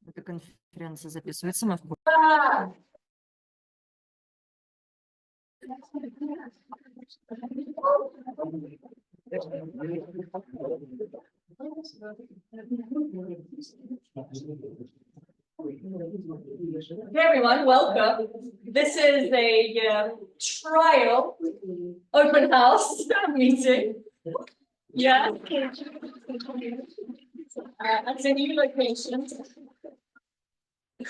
Эта конференция записывается, мы в Hey everyone, welcome. This is a trial open house meeting. Yeah. It's a new location.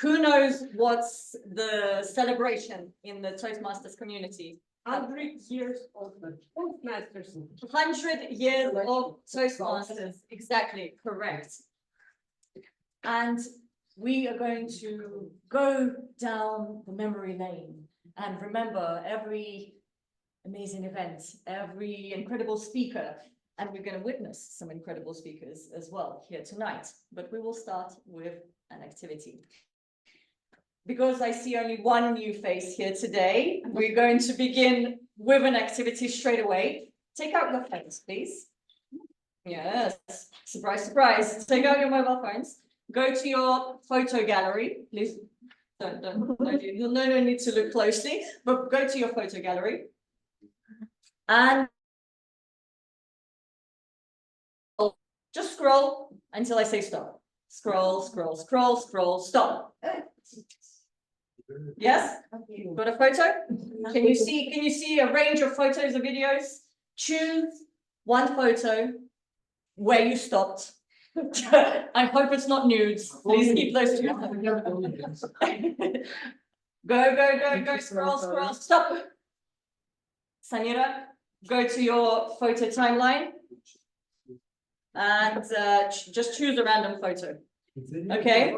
Who knows what's the celebration in the Toastmasters community? 100 years of the Toastmasters. 100 years of Toastmasters, exactly, correct. And we are going to go down the memory lane and remember every amazing event, every incredible speaker, and we're going to witness some incredible speakers as well here tonight. But we will start with an activity. Because I see only one new face here today, we're going to begin with an activity straight away. Take out your phones, please. Yes, surprise, surprise. Take out your mobile phones. Go to your photo gallery, please. No need to look closely, but go to your photo gallery. And just scroll until I say stop. Scroll, scroll, scroll, scroll, stop. Yes? Got a photo? Can you see a range of photos or videos? Choose one photo where you stopped. I hope it's not nudes. Please keep those two. Go, scroll, scroll, stop. Sanira, go to your photo timeline and just choose a random photo. Okay.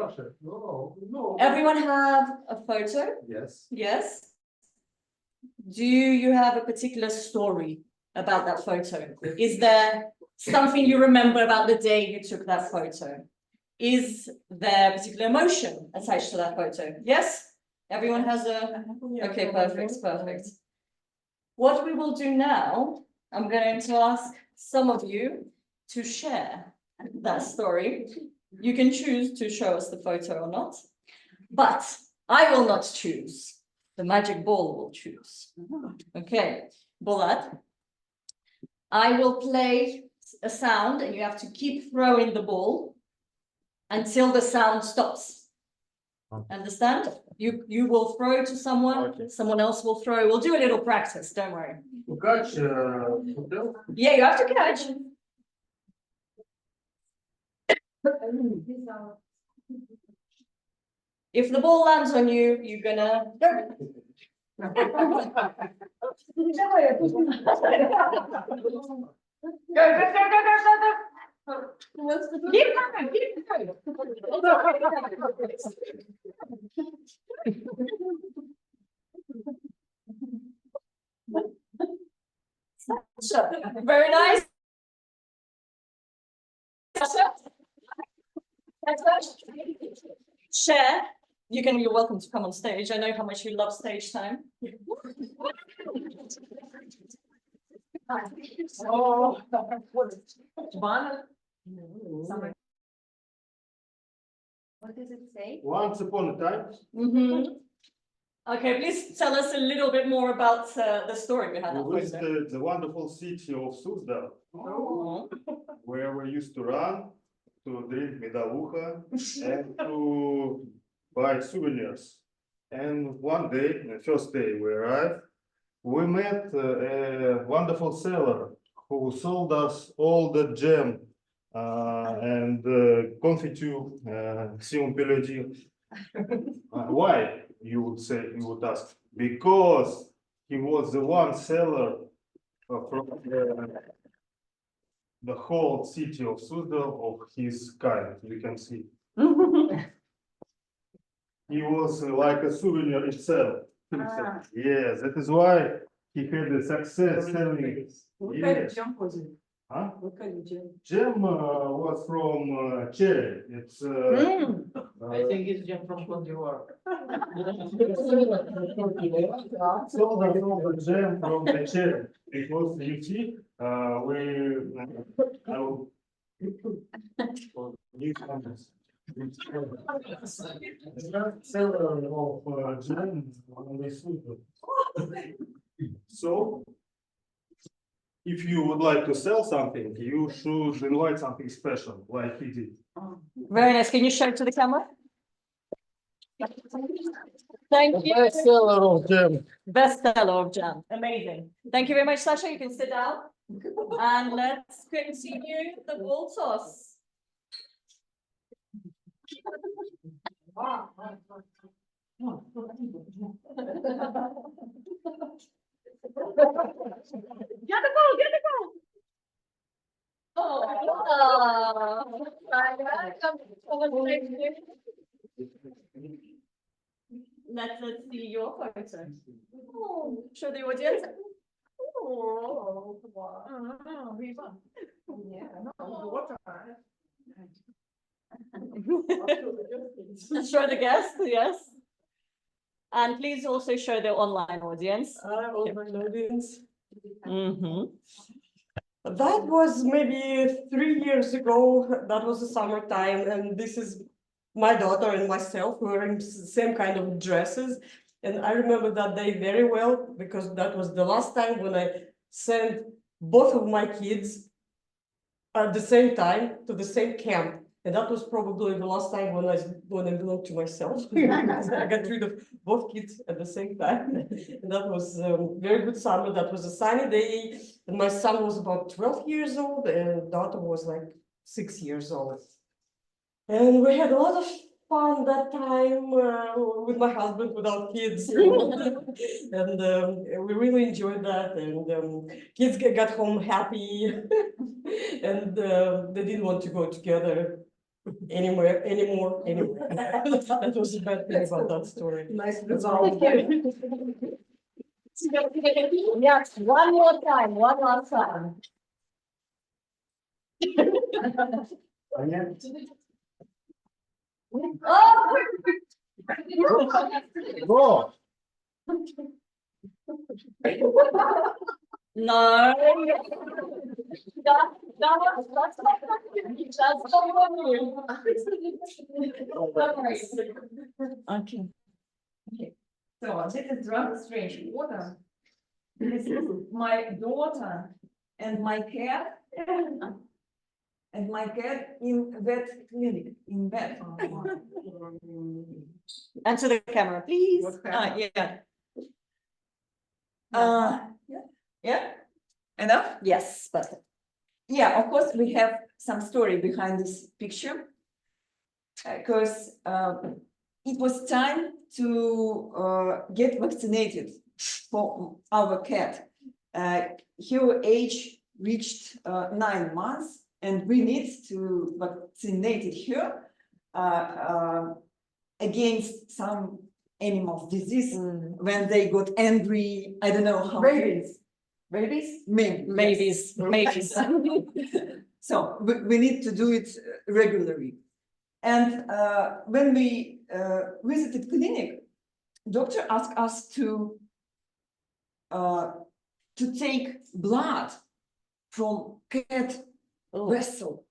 Everyone have a photo? Yes. Yes. Do you have a particular story about that photo? Is there something you remember about the day you took that photo? Is there a particular emotion attached to that photo? Yes? Everyone has a... Okay, perfect, perfect. What we will do now, I'm going to ask some of you to share that story. You can choose to show us the photo or not, but I will not choose. The magic ball will choose. Okay, Bolat. I will play a sound and you have to keep throwing the ball until the sound stops. Understand? You will throw to someone, someone else will throw. We'll do a little practice, don't worry. Catch, Yeah, you have to catch. If the ball lands on you, you're gonna go. Keep going, keep going. Very nice. Share. You're welcome to come on stage. I know how much you love stage time. Oh, What does it say? once upon a time. Okay, please tell us a little bit more about the story behind that We photo. visited the wonderful city of Suzdal, Oh. where we used to run, to drink medalucha, and to buy souvenirs. And one day, the first day we arrived, we met a wonderful seller who sold us all the jam and confiture, Sion Pelodi. Why, you would say, you would ask? Because he was the one seller from the whole city of Suzdal of his kind, you can see. He was like a souvenir itself. Yes, that is why he had a success selling. What Yes. kind of jump was it? Huh? What kind of jump? Gem was from cherry. It's I think it's jump from Cote d'Ivoire. so the gem from the cherry because you see we Seller of jam on the soup. So, if you would like to sell something, you should invite something special, like he did. Very nice. Can you show it to the camera? Thank you. Seller of jam. Bestseller of jam. Amazing. Thank you very much, Sasha. You can sit down. And let's continue the ball toss. Get the ball, get the ball. Let's see your photo. Oh, show the audience. Oh, wow. Yeah, no, water. Show the guests, yes. And please also show the online audience. Online audience. Mm-hmm. That was maybe 3 years ago. That was the summertime, and this is my daughter and myself wearing same kind of dresses. And I remember that day very well because that was the last time when I sent both of my kids at the same time to the same camp. And that was probably the last time when I belonged to myself. I got rid of both kids at the same time. And that was very good summer. That was a sunny day. And my son was about 12 years old and daughter was like 6 years old. And we had a lot of fun that time with my husband without kids. And we really enjoyed that. And kids got home happy. And they didn't want to go together anymore. That was the bad thing about that story. Nice result. Yes, one more time, one last time. Oh! Go. No. That's okay. So this is rather strange water. This is my daughter and my cat. And my cat in vet clinic, in vet. Answer the camera, please. What camera? Yeah. Yeah, enough? Yes, perfect. Yeah, of course, we have some story behind this picture. Because it was time to get vaccinated for our cat. Her age reached 9 months and we need to vaccinate her against some animal disease when they got angry. I don't know how. Rabies. Rabies? Maybes. So we need to do it regularly. And when we visited clinic, doctor asked us to take blood from cat vessel.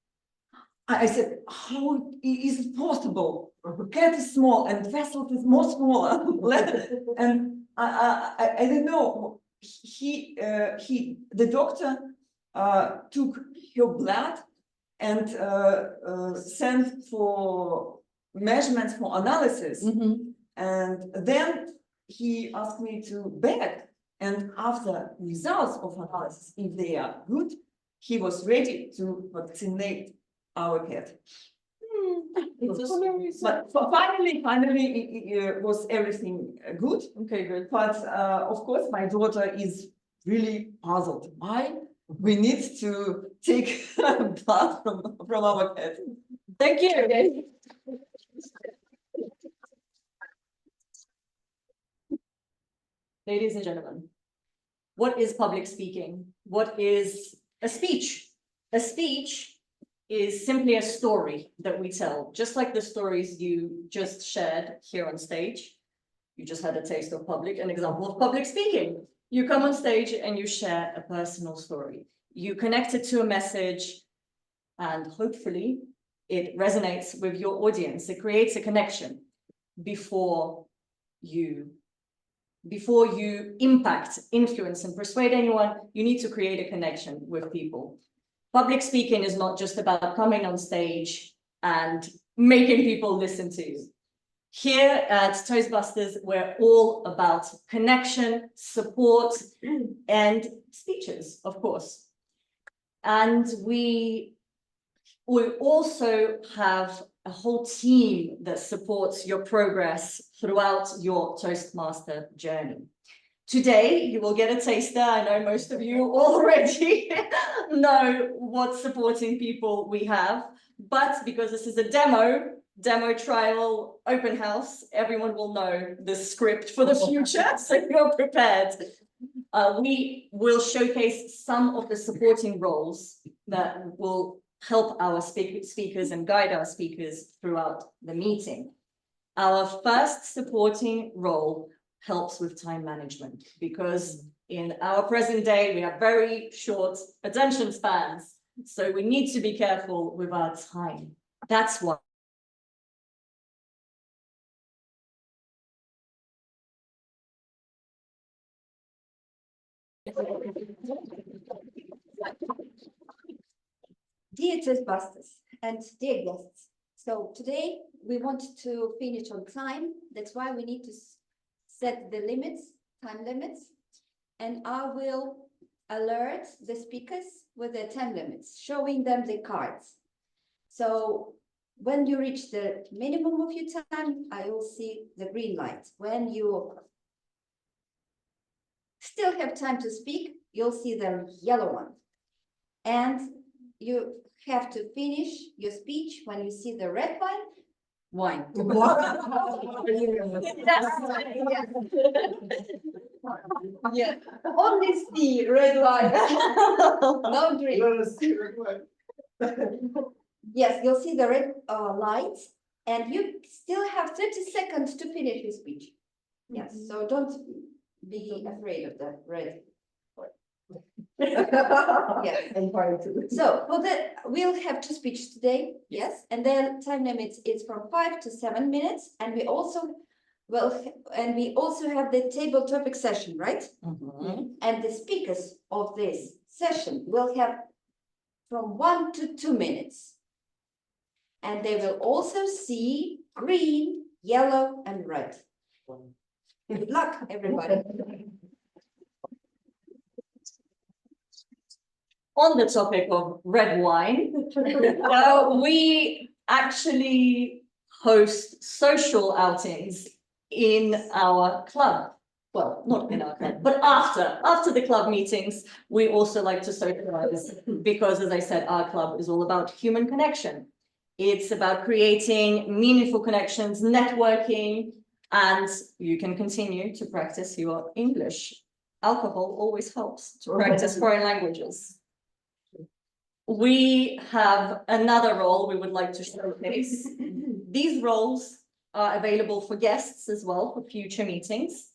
I said, how is it possible? Cat is small and vessel is more smaller. And I don't know. The doctor took her blood and sent for measurements for analysis. And then he asked me to beg. And after results of analysis, if they are good, he was ready to vaccinate our cat. But finally, was everything good? Okay, good. But of course, my daughter is really puzzled. Why we need to take blood from our cat? Thank you. Ladies and gentlemen, what is public speaking? What is a speech? A speech is simply a story that we tell, just like the stories you just shared here on stage. You just had a taste of an example of public speaking. You come on stage and you share a personal story. You connect it to a message, and hopefully it resonates with your audience. It creates a connection before you impact, influence, and persuade anyone. You need to create a connection with people. Public speaking is not just about coming on stage and making people listen to you. Here at Toastbusters, we're all about connection, support, and speeches, of course. And we also have a whole team that supports your progress throughout your Toastmaster journey. Today, you will get a taster. I know most of you already know what supporting people we have, but because this is a demo trial, open house, everyone will know the script for the future, so you're prepared. We will showcase some of the supporting roles that will help our speakers and guide our speakers throughout the meeting. Our first supporting role helps with time management, because in our present day, we have very short attention spans. So we need to be careful with our time. That's why. Dear Toastbusters and dear guests, so today we want to finish on time. That's why we need to set the limits, time limits, and I will alert the speakers with their time limits, showing them the cards. So when you reach the minimum of your time, I will see the green light. When you still have time to speak, you'll see the yellow one. And you have to finish your speech when you see the red wine. Yeah, only see red wine, no drink. Yes, you'll see the red light, and you still have 30 seconds to finish your speech. Yes, so don't be afraid of the red. Yes. So for that, we'll have 2 speeches today, yes, and then time limits is from 5 to 7 minutes, and we also have the table topic session, right? And the speakers of this session will have from 1 to 2 minutes, and they will also see green, yellow, and red. Good luck, everybody. On the topic of red wine, we actually host social outings in our club. Well, not in our club, but after the club meetings, we also like to socialize, because, as I said, our club is all about human connection. It's about creating meaningful connections, networking, and you can continue to practice your English. Alcohol always helps to practice foreign languages. We have another role we would like to showcase. These roles are available for guests as well for future meetings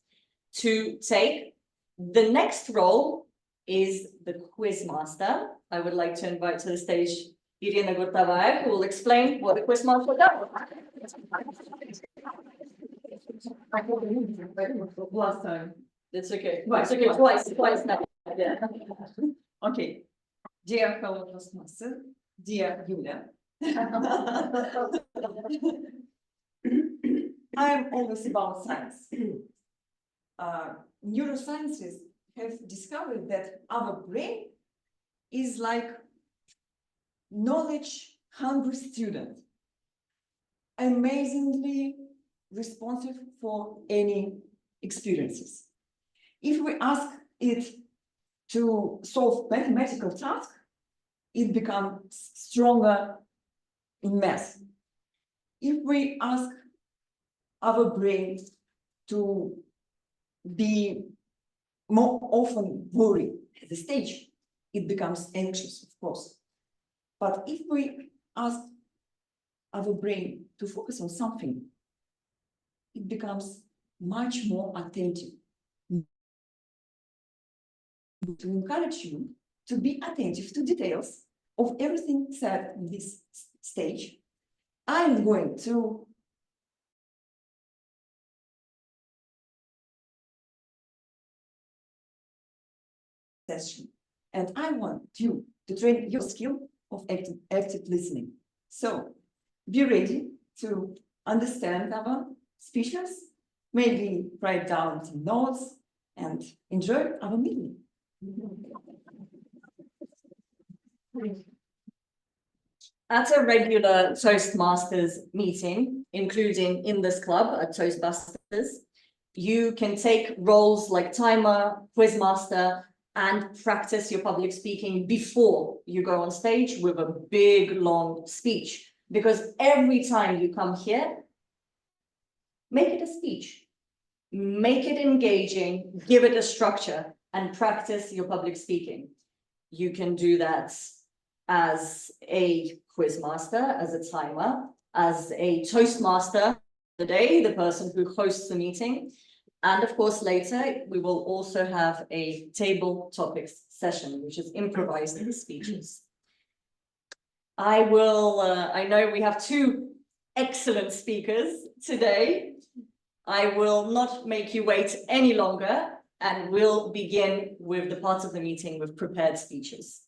to take. The next role is the quiz master. I would like to invite to the stage Irina Gurtavaev, who will explain what the quiz master does. Last time. It's okay. It's okay. Twice now. Yeah. Okay. Dear fellow Toastmaster, dear Yulia. I'm always about science. Neuroscientists have discovered that our brain is like knowledge-hungry student, amazingly responsive for any experiences. If we ask it to solve mathematical tasks, it becomes stronger in math. If we ask our brain to be more often worried at the stage, it becomes anxious, of course. But if we ask our brain to focus on something, it becomes much more attentive. To encourage you to be attentive to details of everything said in this stage, I'm going to session, and I want you to train your skill of active listening. So be ready to understand our speeches, maybe write down some notes and enjoy our meeting. At a regular Toastmasters meeting, including in this club at Toastbusters, you can take roles like timer, quizmaster, and practice your public speaking before you go on stage with a big, long speech. Because every time you come here, make it a speech, make it engaging, give it a structure, and practice your public speaking. You can do that as a quizmaster, as a timer, as a Toastmaster today, the person who hosts the meeting. And of course, later, we will also have a table topics session, which is improvised speeches. I know we have two excellent speakers today. I will not make you wait any longer, and we'll begin with the part of the meeting with prepared speeches.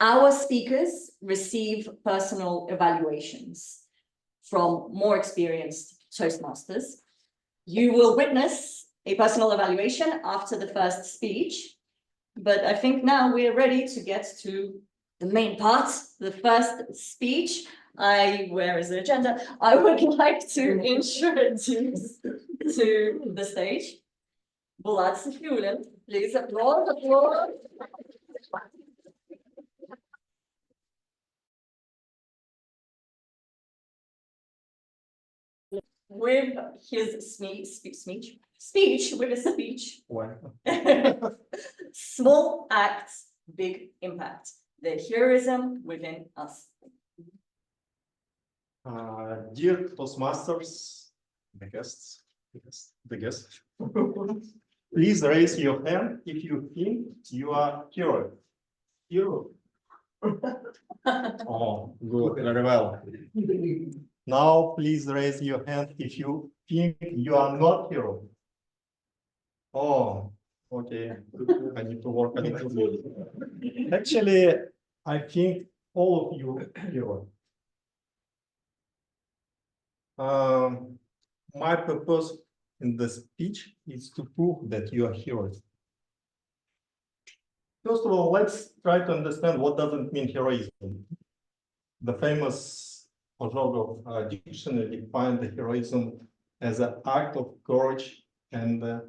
Our speakers receive personal evaluations from more experienced Toastmasters. You will witness a personal evaluation after the first speech, but I think now we're ready to get to the main part, the first speech. Where is the agenda? I would like to introduce to the stage Bulat Sefulin. Please applaud. With his speech, with a speech. Small acts, big impact. The heroism within us. Dear Toastmasters, the guests, please raise your hand if you think you are hero. Oh, good, very well. Now, please raise your hand if you think you are not hero. Oh, okay. I need to work a little bit. Actually, I think all of you hero. My purpose in the speech is to prove that you are heroes. First of all, let's try to understand what does it mean heroism. The famous Ozhogov dictionary defined the heroism as an act of courage and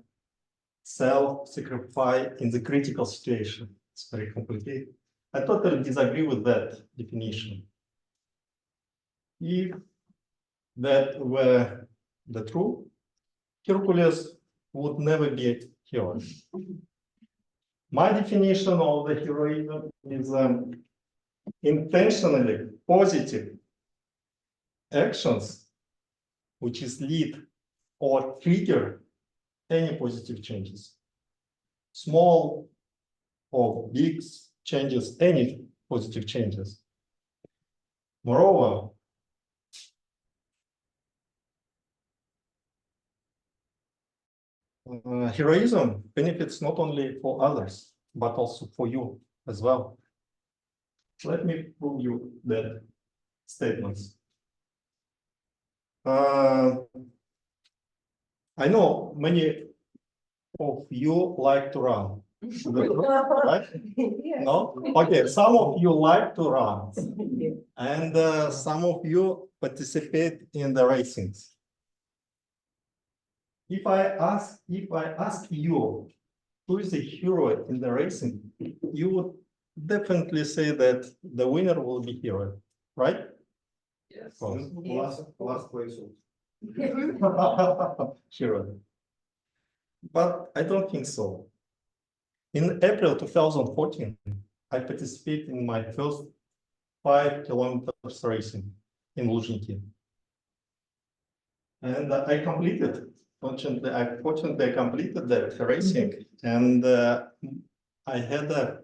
self-sacrifice in the critical situation. It's very complicated. I totally disagree with that definition. If that were the truth, Hercules would never be a hero. My definition of the heroism is intentionally positive actions which is lead or trigger any positive changes. Small or big changes, any positive changes. Moreover, heroism benefits not only for others, but also for you as well. Let me prove you that statements. I know many of you like to run. Right? No? Okay, some of you like to run, and some of you participate in the racings. If I ask you who is the hero in the racing, you would definitely say that the winner will be hero, right? Yes. Last place. Hero. But I don't think so. In April 2014, I participated in my first 5 kilometers racing in Luzhniki. And I completed. Fortunately, I completed that racing, and I had a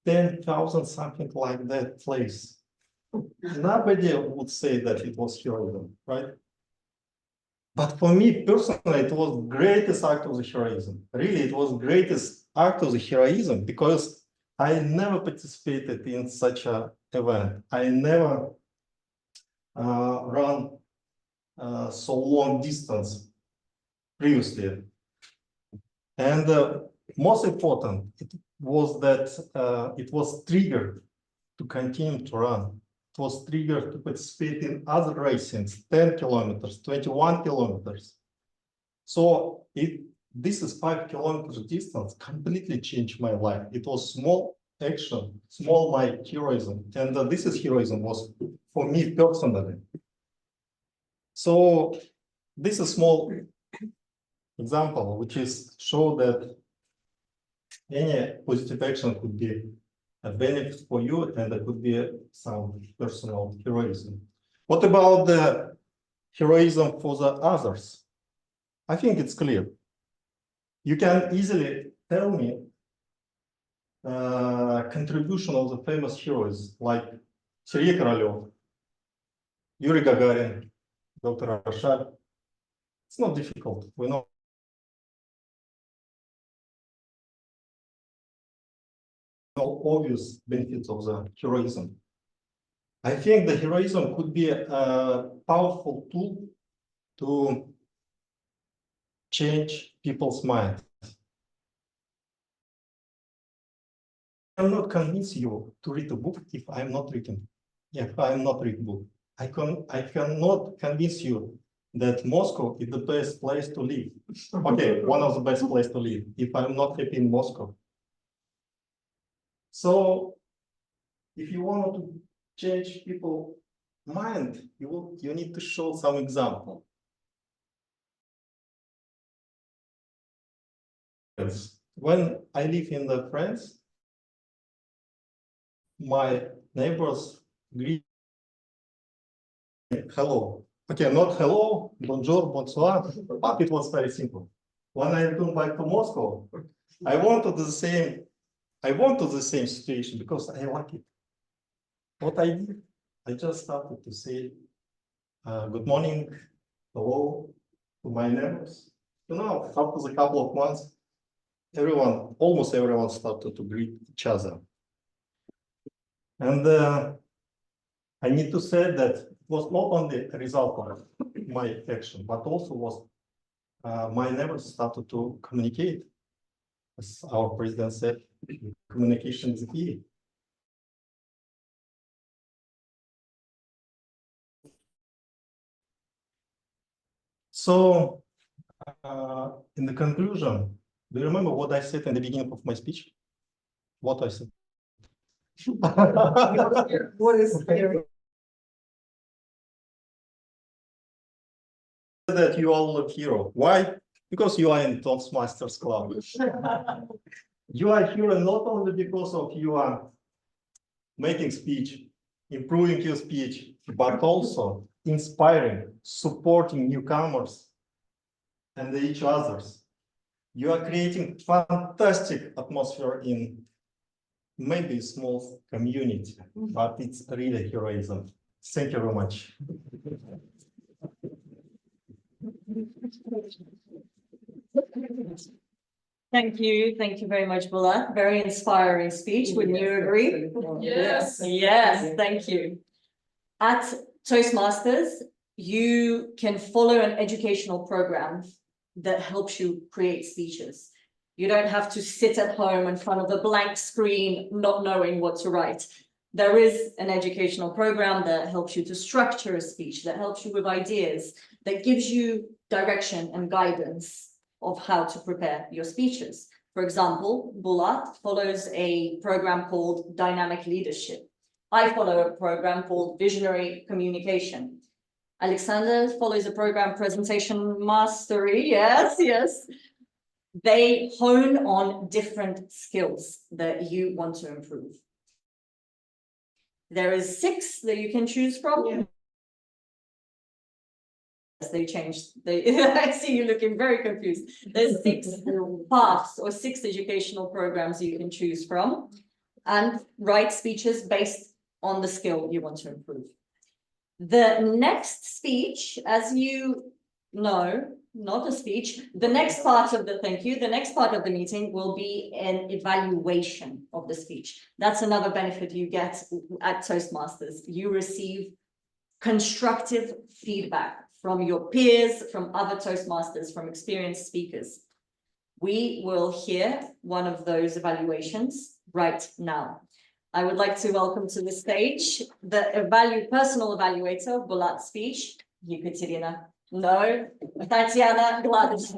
10,000 something like that place. Nobody would say that it was heroism, right? But for me personally, it was greatest act of the heroism. Really, it was greatest act of the heroism because I never participated in such a event. I never run so long distance previously. And most important, it was that it was triggered to continue to run. It was triggered to participate in other racings, 10 kilometers, 21 kilometers. So this is 5 kilometers distance, completely changed my life. It was small action, small my heroism. And this is heroism was for me personally. So this is a small example, which is show that any positive action could be a benefit for you, and it could be some personal heroism. What about the heroism for the others? I think it's clear. You can easily tell me contribution of the famous heroes like Sergei Korolev, Yuri Gagarin, Dr. Arshad. It's not difficult. We know obvious benefits of the heroism. I think the heroism could be a powerful tool to change people's minds. I cannot convince you to read a book if I'm not reading. If I'm not reading book, I cannot convince you that Moscow is the best place to live. Okay, one of the best places to live if I'm not happy in Moscow. So if you want to change people's mind, you need to show some example. When I live in the France, my neighbors greet hello. Okay, not hello, bonjour, bonsoir, but it was very simple. When I returned back to Moscow, I wanted the same situation because I like it. What I did, I just started to say good morning, hello to my neighbors. You know, after a couple of months, almost everyone started to greet each other. And I need to say that it was not only a result of my action, but also was my neighbors started to communicate. As our president said, communication is key. So, in the conclusion, do you remember what I said in the beginning of my speech? What I said? What is scary? That you all a hero. Why? Because you are in Toastmasters Club. You are a hero not only because of you are making speech, improving your speech, but also inspiring, supporting newcomers and each others. You are creating fantastic atmosphere in maybe a small community, but it's really heroism. Thank you very much. Thank you very much, Bula. Very inspiring speech, wouldn't you agree? Yes. Yes, thank you. At Toastmasters, you can follow an educational program that helps you create speeches. You don't have to sit at home in front of a blank screen, not knowing what to write. There is an educational program that helps you to structure a speech, that helps you with ideas, that gives you direction and guidance of how to prepare your speeches. For example, Bulat follows a program called Dynamic Leadership. I follow a program called Visionary Communication. Alexander follows a program Presentation Mastery. Yes. They hone on different skills that you want to improve. There is 6 that you can choose from. Yeah. They changed. I see you looking very confused. There's 6 paths or 6 educational programs you can choose from and write speeches based on the skill you want to improve. The next speech, as you know, not a speech, the next part of the thank you, the next part of the meeting will be an evaluation of the speech. That's another benefit you get at Toastmasters. You receive constructive feedback from your peers, from other Toastmasters, from experienced speakers. We will hear one of those evaluations right now. I would like to welcome to the stage the personal evaluator, Bulat's speech, Yekaterina. No, Tatiana Gladys.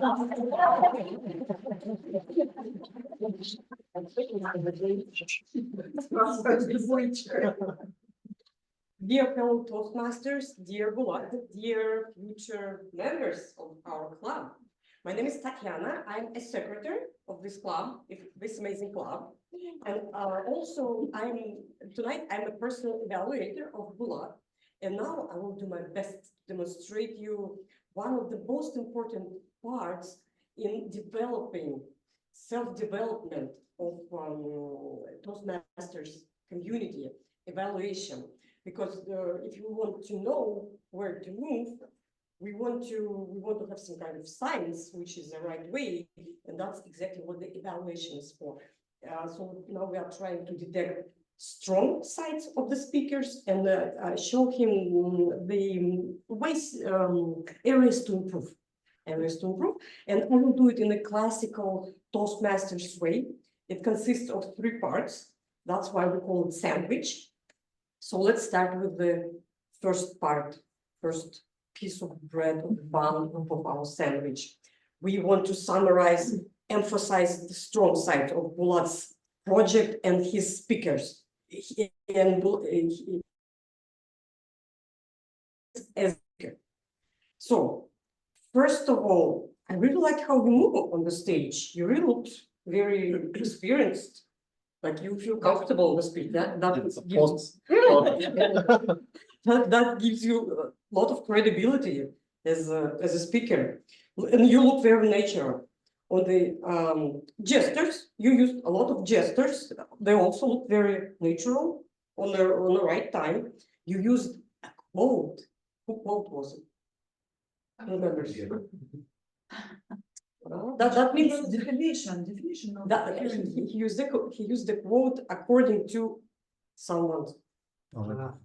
Dear fellow Toastmasters, dear Bulat, dear future members of our club. My name is Tatiana. I'm a secretary of this club, this amazing club. And also, tonight I'm a personal evaluator of Bulat. And now I will do my best to demonstrate you one of the most important parts in developing self-development of Toastmasters community evaluation. Because if you want to know where to move, we want to have some kind of science, which is the right way, and that's exactly what the evaluation is for. So now we are trying to detect strong sides of the speakers and show him the ways, areas to improve. And I will do it in a classical Toastmasters way. It consists of 3 parts. That's why we call it sandwich. So let's start with the first part, first piece of bread or bun of our sandwich. We want to summarize, emphasize the strong side of Bulat's project and his speakers. So, first of all, I really like how you move on the stage. You really looked very experienced, like you feel comfortable on the stage. That gives you a lot of credibility as a speaker, and you look very natural. On the gestures, you used a lot of gestures. They also look very natural on the right time. You used a quote. Who quote was it? I don't remember. That means definition. that he used the quote according to someone. Don't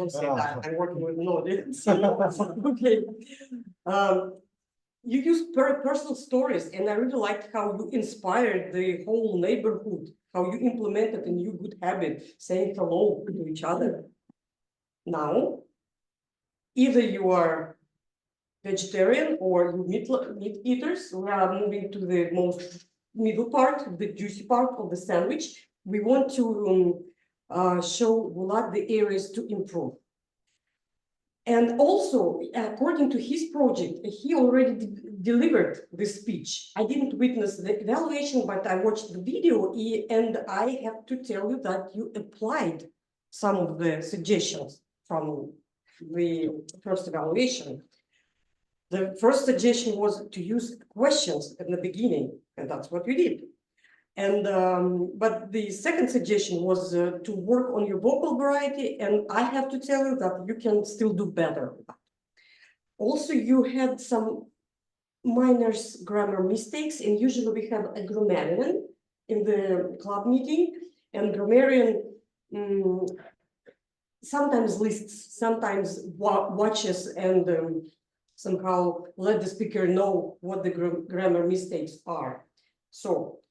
say that. I'm working with an audience. Okay. You use personal stories, and I really liked how you inspired the whole neighborhood, how you implemented a new good habit, saying hello to each other. Now, either you are vegetarian or you meat eaters, we are moving to the most middle part, the juicy part of the sandwich. We want to show Bulat the areas to improve. And also, according to his project, he already delivered the speech. I didn't witness the evaluation, but I watched the video, and I have to tell you that you applied some of the suggestions from the first evaluation. The first suggestion was to use questions at the beginning, and that's what we did. And but the second suggestion was to work on your vocal variety, and I have to tell you that you can still do better. Also, you had some minor grammar mistakes, and usually we have a grammarian in the club meeting, and grammarian sometimes lists, sometimes watches, and somehow let the speaker know what the grammar mistakes are. So,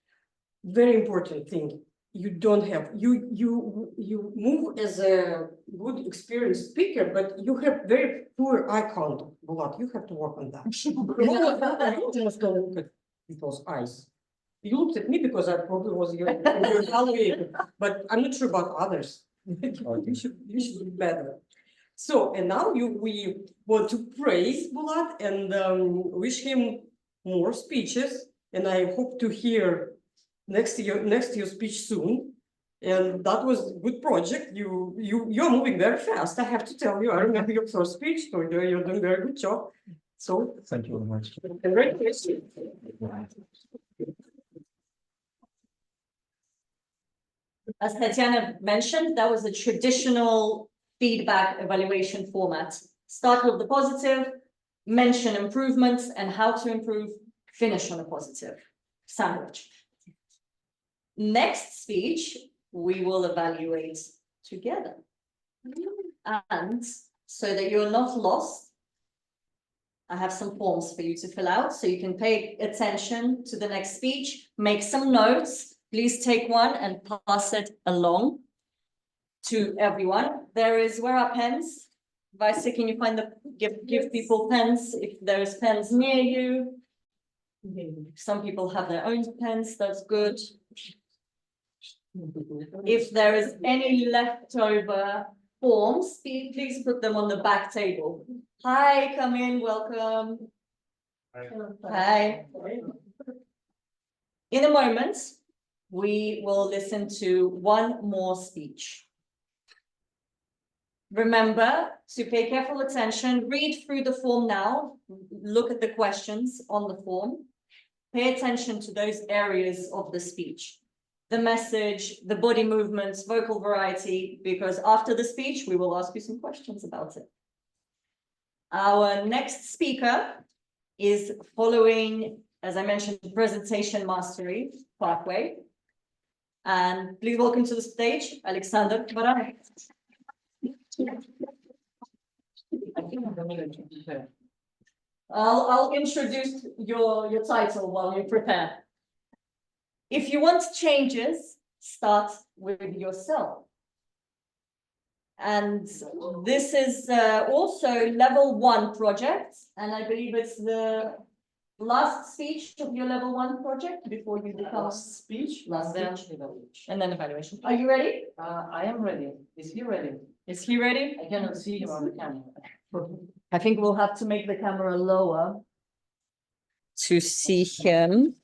very important thing. You don't have you move as a good experienced speaker, but you have very poor eye contact. Bulat, you have to work on that. You must look at people's eyes. You looked at me because I probably was your evaluator, but I'm not sure about others. You should do better. So, and now we want to praise Bulat and wish him more speeches, and I hope to hear next to your speech soon. And that was a good project. You're moving very fast, I have to tell you. I remember your first speech, so you're doing a very good job. So Thank you very much. Congratulations. As Tatiana mentioned, that was a traditional feedback evaluation format. Start with the positive, mention improvements and how to improve, finish on a positive sandwich. Next speech, we will evaluate together. And so that you're not lost, I have some forms for you to fill out, so you can pay attention to the next speech, make some notes. Please take one and pass it along to everyone. Where are pens? Vaisa, can you find give people pens if there's pens near you? Some people have their own pens, that's good. If there is any leftover forms, please put them on the back table. Hi, come in, welcome. Hi. In a moment, we will listen to one more speech. Remember to pay careful attention, read through the form now, look at the questions on the form, pay attention to those areas of the speech, the message, the body movements, vocal variety, because after the speech, we will ask you some questions about it. Our next speaker is following, as I mentioned, the presentation mastery pathway. And please welcome to the stage, Alexander Baranov. I'll introduce your title while you prepare. If you want changes, start with yourself. And this is also level 1 project, and I believe it's the last speech of your level 1 project before you become last speech, and then evaluation. Are you ready? I am ready. Is he ready? Is he ready? I cannot see him on the camera. I think we'll have to make the camera lower to see him.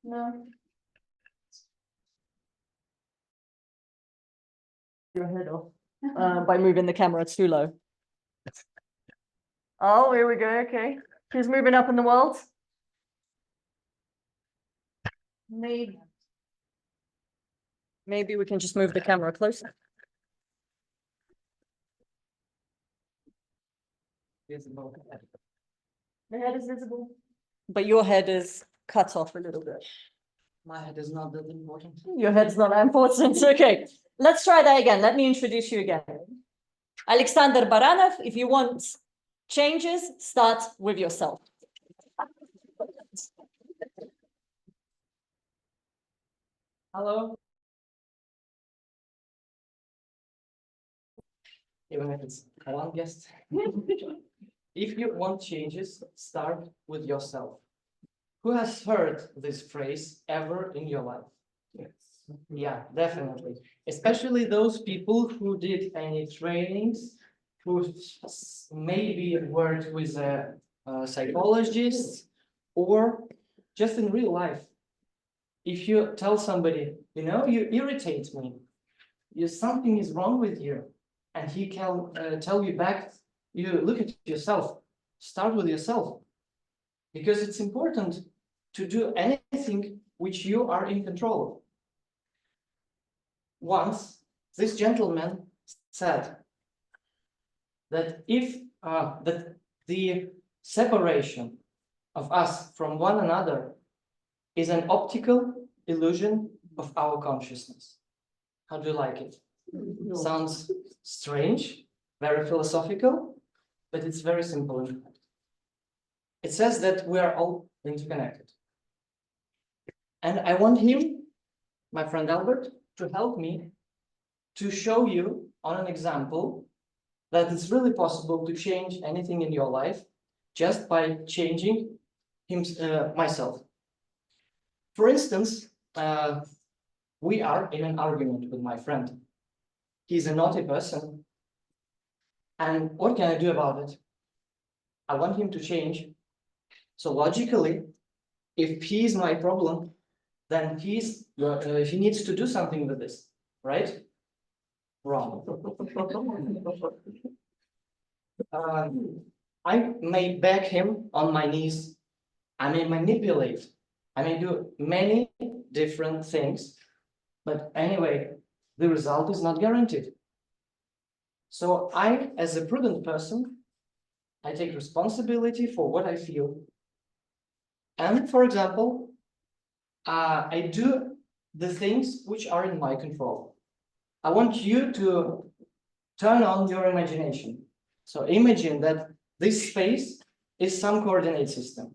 No. Your head off by moving the camera too low. Oh, here we go. Okay. He's moving up in the world. Maybe we can just move the camera closer. Visible. The head is visible. But your head is cut off a little bit. My head is not that important. Your head's not that important. Okay. Let's try that again. Let me introduce you again. Alexander Baranov, if you want changes, start with yourself. Hello. Even if it's one guest. If you want changes, start with yourself. Who has heard this phrase ever in your life? Yes. Yeah, definitely. Especially those people who did any trainings, who maybe worked with a psychologist, or just in real life. If you tell somebody, you know, you irritate me, something is wrong with you, and he can tell you back, you look at yourself, start with yourself, because it's important to do anything which you are in control of. Once, this gentleman said that if that the separation of us from one another is an optical illusion of our consciousness. How do you like it? Sounds strange, very philosophical, but it's very simple. It says that we are all interconnected. And I want him, my friend Albert, to help me to show you on an example that it's really possible to change anything in your life just by changing myself. For instance, we are in an argument with my friend. He's a naughty person. And what can I do about it? I want him to change. So logically, if he's my problem, then he needs to do something with this, right? Wrong. I may beg him on my knees. I may manipulate. I may do many different things. But anyway, the result is not guaranteed. So I, as a prudent person, I take responsibility for what I feel. And for example, I do the things which are in my control. I want you to turn on your imagination. So imagine that this space is some coordinate system.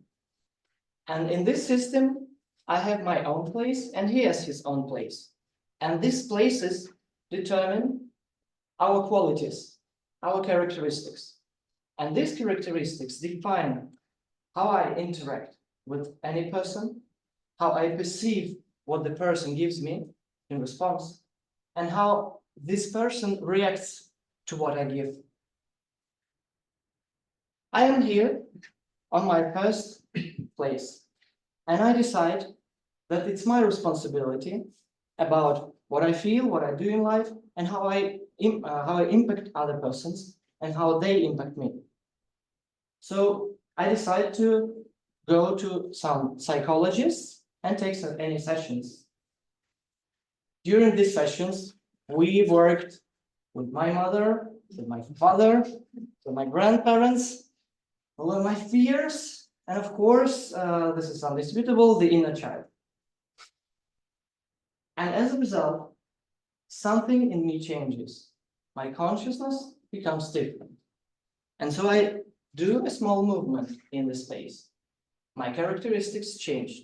And in this system, I have my own place and he has his own place. And these places determine our qualities, our characteristics. And these characteristics define how I interact with any person, how I perceive what the person gives me in response, and how this person reacts to what I give. I am here on my first place, and I decide that it's my responsibility about what I feel, what I do in life, and how I impact other persons and how they impact me. So I decide to go to some psychologists and take any sessions. During these sessions, we worked with my mother, with my father, with my grandparents, with my fears, and of course, this is undisputable, the inner child. And as a result, something in me changes. My consciousness becomes different. And so I do a small movement in the space. My characteristics change,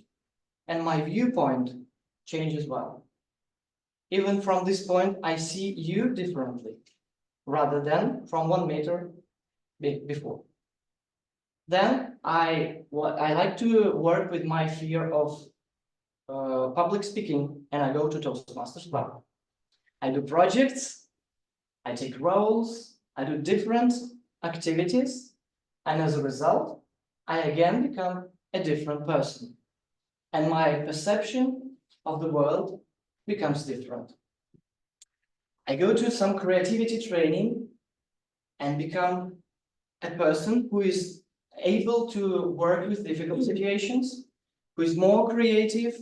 and my viewpoint changes well. Even from this point, I see you differently, rather than from 1 meter before. Then I like to work with my fear of public speaking, and I go to Toastmasters Club. I do projects, I take roles, I do different activities, and as a result, I again become a different person. And my perception of the world becomes different. I go to some creativity training and become a person who is able to work with difficult situations, who is more creative,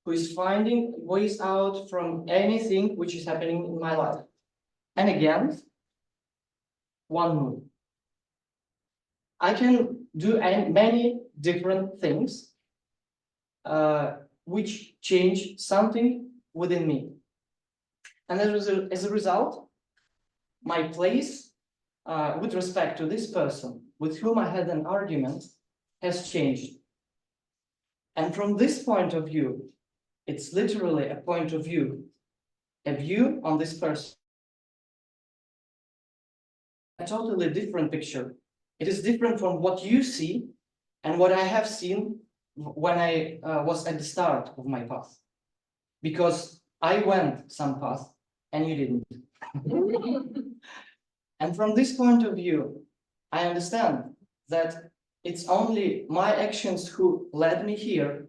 who is finding ways out from anything which is happening in my life. And again, one move. I can do many different things which change something within me. And as a result, my place with respect to this person with whom I had an argument has changed. And from this point of view, it's literally a point of view, a view on this person. A totally different picture. It is different from what you see and what I have seen when I was at the start of my path. Because I went some path and you didn't. And from this point of view, I understand that it's only my actions who led me here.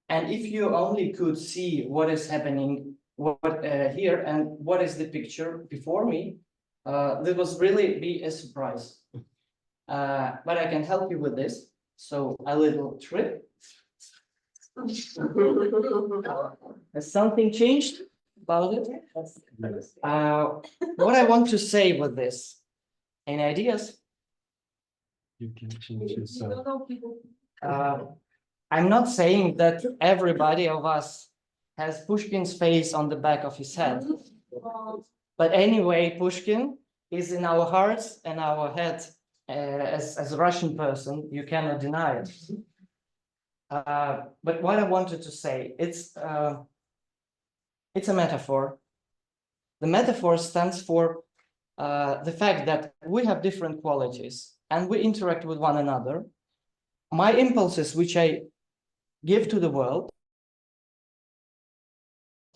And if you only could see what is happening here and what is the picture before me, this was really be a surprise. But I can help you with this. So a little trick. Has something changed about it? What I want to say with this, any ideas? You can change yourself. I'm not saying that everybody of us has Pushkin's face on the back of his head. But anyway, Pushkin is in our hearts and our head. As a Russian person, you cannot deny it. But what I wanted to say, it's a metaphor. The metaphor stands for the fact that we have different qualities and we interact with one another. My impulses, which I give to the world,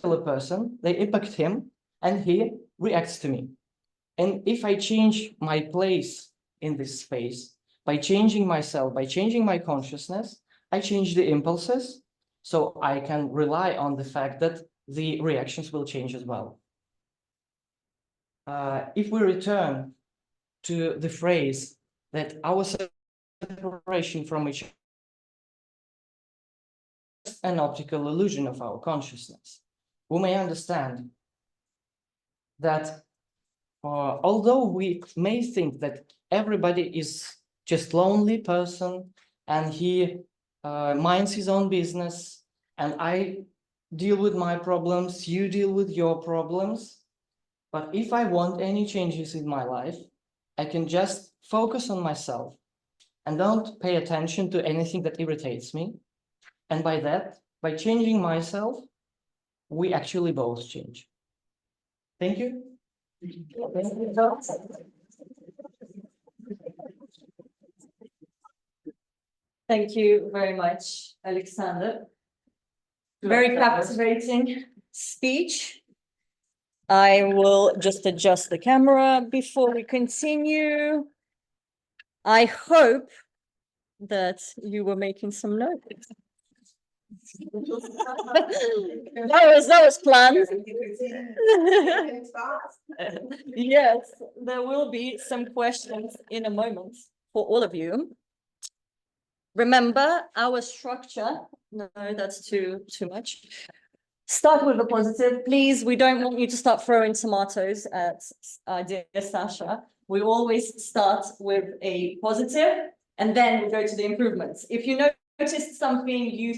a person, they impact him and he reacts to me. And if I change my place in this space, by changing myself, by changing my consciousness, I change the impulses, so I can rely on the fact that the reactions will change as well. If we return to the phrase, that our separation from each other is an optical illusion of our consciousness. We may understand that although we may think that everybody is just lonely person and he minds his own business, and I deal with my problems, you deal with your problems. But if I want any changes in my life, I can just focus on myself and don't pay attention to anything that irritates me. And by that, by changing myself, we actually both change. Thank you. Thank you very much, Alexander. Very captivating speech. I will just adjust the camera before we continue. I hope that you were making some notes. That was planned. Yes, there will be some questions in a moment for all of you. Remember our structure. No, that's too much. Start with the positive, please. We don't want you to start throwing tomatoes at dear Sasha. We always start with a positive and then we go to the improvements. If you noticed something you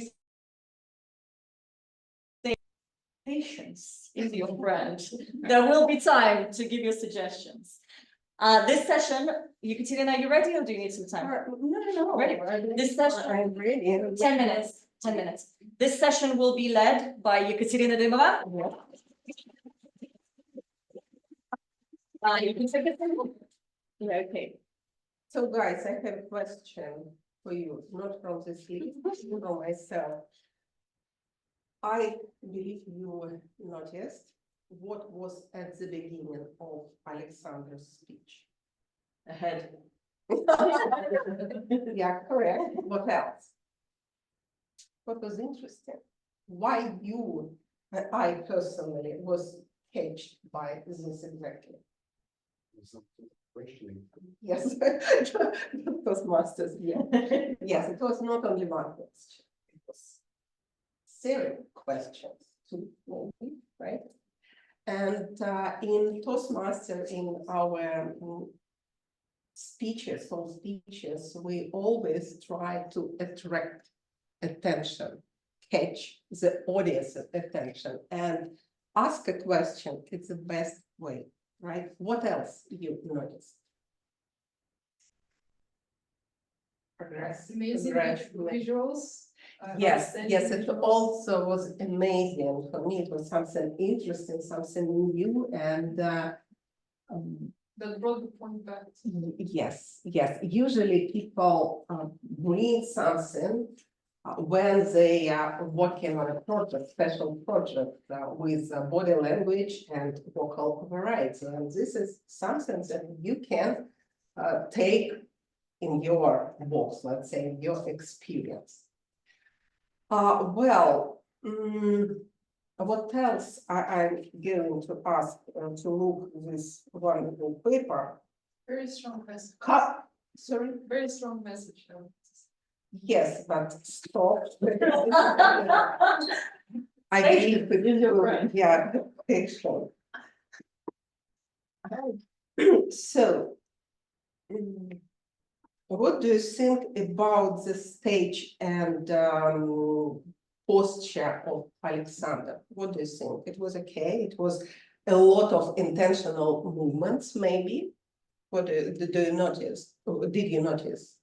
think patience is your friend, there will be time to give your suggestions. This session, Ekaterina, are you ready or do you need some time? No. Ready? This session, I'm ready. 10 minutes, 10 minutes. This session will be led by Ekaterina Dymova. You can take it. Yeah, okay. So guys, I have a question for you, not from this list, from myself. I believe you noticed what was at the beginning of Alexander's speech. Ahead. Yeah, correct. What else? What was interesting? Why I personally was catched by this exactly. Yes, Toastmasters, yeah. Yes, it was not only one question. It was several questions, two, maybe, right? And in Toastmaster, in our speeches, we always try to attract attention, catch the audience's attention, and ask a question. It's the best way, right? What else you noticed? Amazing visuals. Yes, it also was amazing. For me, it was something interesting, something new, and That brought the point back. yes. Usually people bring something when they are working on a project, special project with body language and vocal variety. And this is something that you can take in your books, let's say, in your experience. What else I'm going to ask to look this wonderful paper? Very strong message. Sorry? Very strong message. Yes, but stop. I Patience believe is your friend. Yeah, patience. So, what do you think about the stage and posture of Alexander? What do you think? It was okay? It was a lot of intentional movements, maybe? What do you notice? Or did you notice?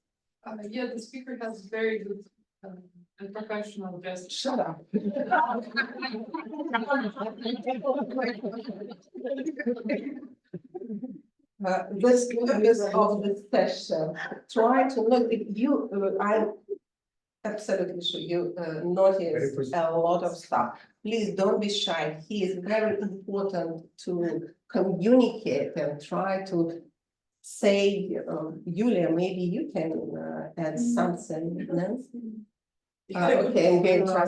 Yeah, the speaker has very good and professional gestures. Shut up. This purpose of this session, try to look, if you, I'm absolutely sure you notice a lot of stuff. Please don't be shy. He is very important to communicate and try to say, Yulia, maybe you can add something. No? Okay, I'm going to try.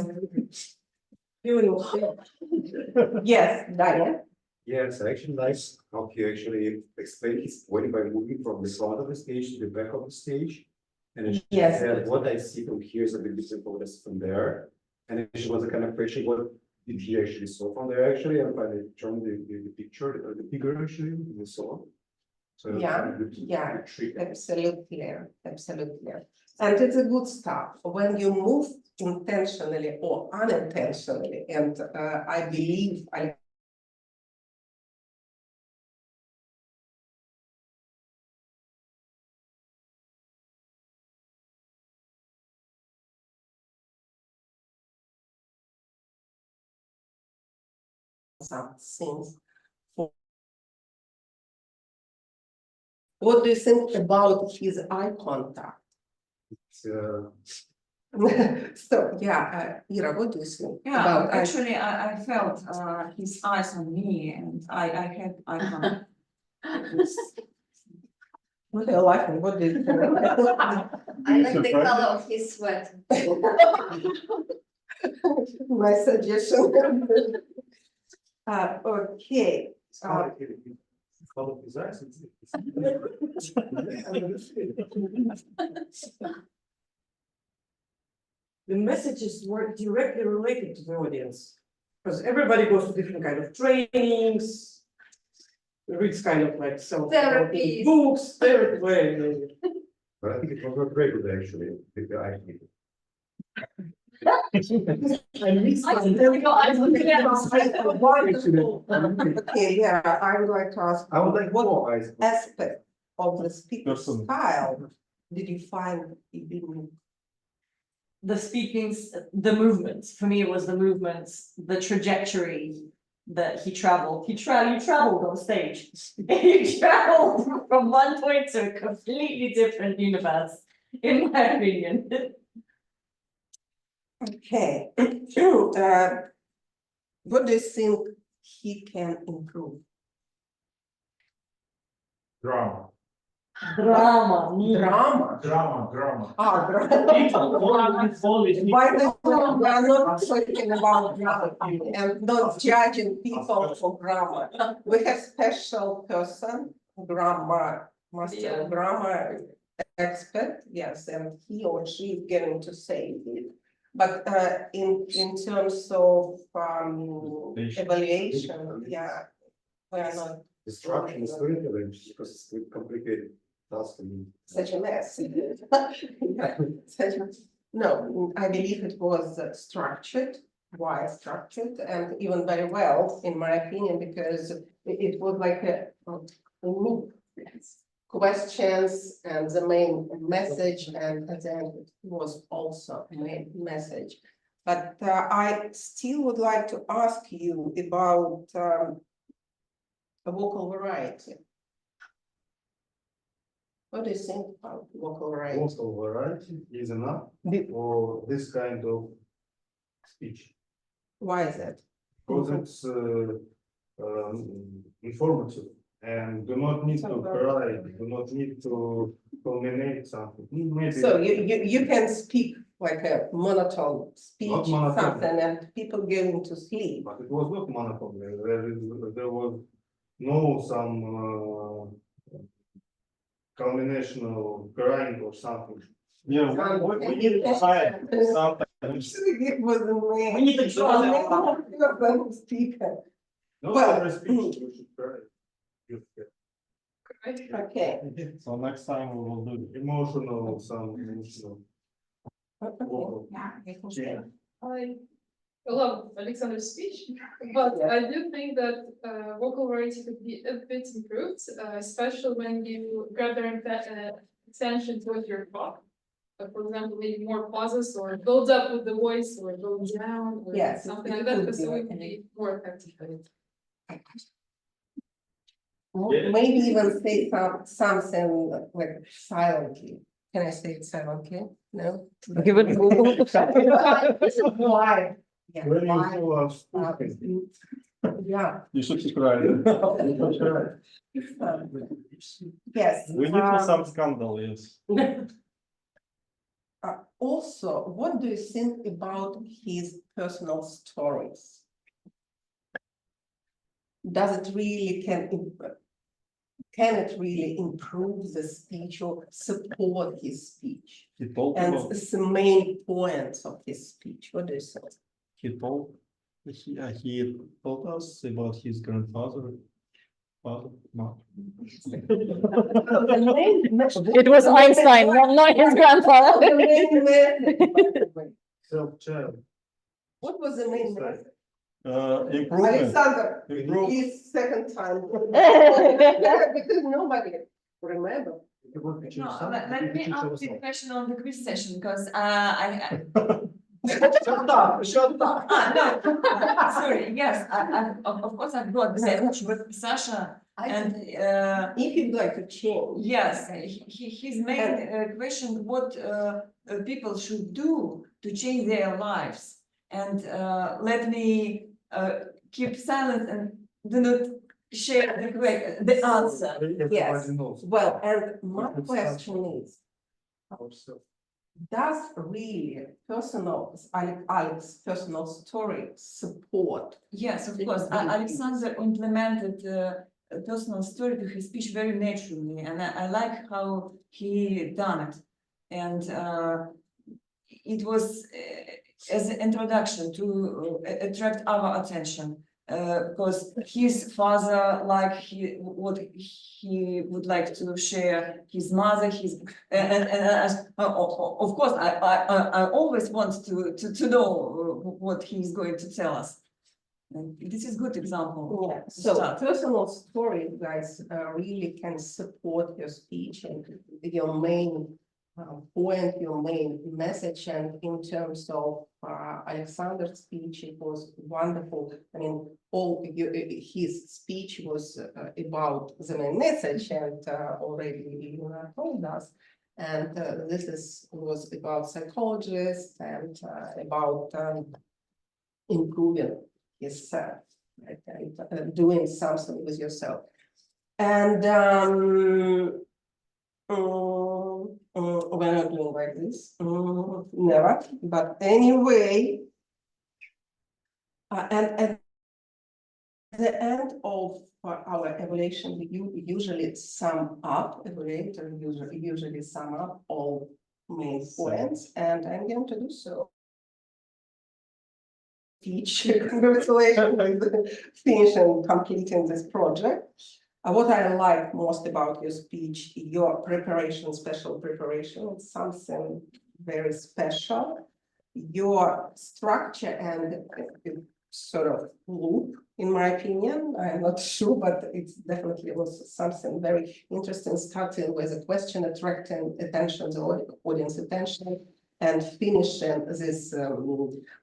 Yes, Dania. Yeah, it's actually nice how he actually explained his point by moving from the front of the stage to the back of the stage. And it Yes. said, what I see from here is a bit different from this from there. And it was a kind of question, what did he actually saw from there actually? And finally turned the picture, the figure actually, we saw. So it was Yeah, kind of good yeah. trick. Absolutely, absolutely. And it's a good start when you move intentionally or unintentionally. And I believe I some things. What do you think about his eye contact? It's, So, yeah, Ira, what do you think Yeah, about eye? actually, I felt his eyes on me and I had eye contact. What do you like? What do you think? I like the color of his sweat. My suggestion. Okay. Color his eyes, The messages were directly related to the audience. Because everybody goes to different kind of trainings. Reads kind of like Therapy. books, therapy. But I think it was not very good actually, with the eye people. Okay, yeah, I would like to ask. I would like what more eyes. aspect of the speaker's Person. style did you find even The speakings, the movements, for me, it was the movements, the trajectory that he traveled. He traveled on stage. He traveled from one point to a completely different universe, in my opinion. okay? What do you think he can improve? drama, Drama. Drama. drama. Ah, drama. By the way, we are not talking about drama and not judging people for grammar. We have special person, grammar, master grammar expert, yes, and he or she is going to say it. But in terms of evaluation, yeah, we are not Destruction is very challenging because it's a complicated task for me. such a mess. Yeah, no, I believe it was structured, why structured, and even very well, in my opinion, because it was like a loop. Questions and the main message, and at the end it was also a main message. But I still would like to ask you about a vocal variety. What do you think about vocal variety? Vocal variety is enough for this kind of speech, Why is that? because it's informative and do not need to cry, do not need to culminate something. Maybe So you can speak like a monotone speech, Not monotone. something, and people going to sleep. But it was not monotone. There was no some culmination of crying or something. Yeah, we need to hide sometimes. It was a We need to draw man. Speaker. No, Well, every speech you should cry. Okay. So next time we will do it. Emotional, some emotional. vocal. I love Alexander's speech, but I do think that vocal variety could be a bit improved, especially when you grab their attention towards your talk. For example, maybe more pauses or build up with the voice or go down or Yes, something it like that, could because be it like would be more effective. Maybe even say something like silently. Can I say it silently? No? Give it. Why? Yeah, When you why? go out speaking, Yeah. You should cry. Yes. We need some scandal, yes. Also, what do you think about his personal stories? does it really can it really improve the speech or support his speech? He told And about, it's the main point of his speech. What do you say? he told us about his grandfather. Father, no. It was Einstein, not his grandfather. The main message, by the way. Self-child. What was the main Sorry. message? Improvement. Alexander, Improve. his second time. Because nobody remember. No, let me ask the question on the quiz session, because Shut up, shut up. no, sorry, yes, of course I've got the message with Sasha, and If you'd like to change. yes, his main question, what people should do to change their lives. And let me keep silent and do not share the answer. Yes. Everybody knows. Well, and my It's question is, ourselves. does really Alex's personal story support? Yes, of course, Alexander implemented a personal story to his speech very naturally, and I like how he done it. And it was as an introduction to attract our attention. Because his father, what he would like to share, his mother, of course, I always want to know what he's going to tell us. And this is good example. Yeah, to so start. personal story, guys, really can support your speech and your main point, your main message. And in terms of Alexander's speech, it was wonderful. I mean, his speech was about the main message, and already you told us. And this was about psychologists and about improving yourself, right? And doing something with yourself. And we're not doing like this, never. But anyway, and at the end of our evaluation, we usually sum up. Evaluator usually sum up all main points, and I'm going to do so. Speech, congratulations with finishing, completing this project. What I like most about your speech, your preparation, special preparation, it's something very special. Your structure and sort of loop, in my opinion, I'm not sure, but it's definitely was something very interesting, starting with a question, attracting attention, the audience attention, and finishing this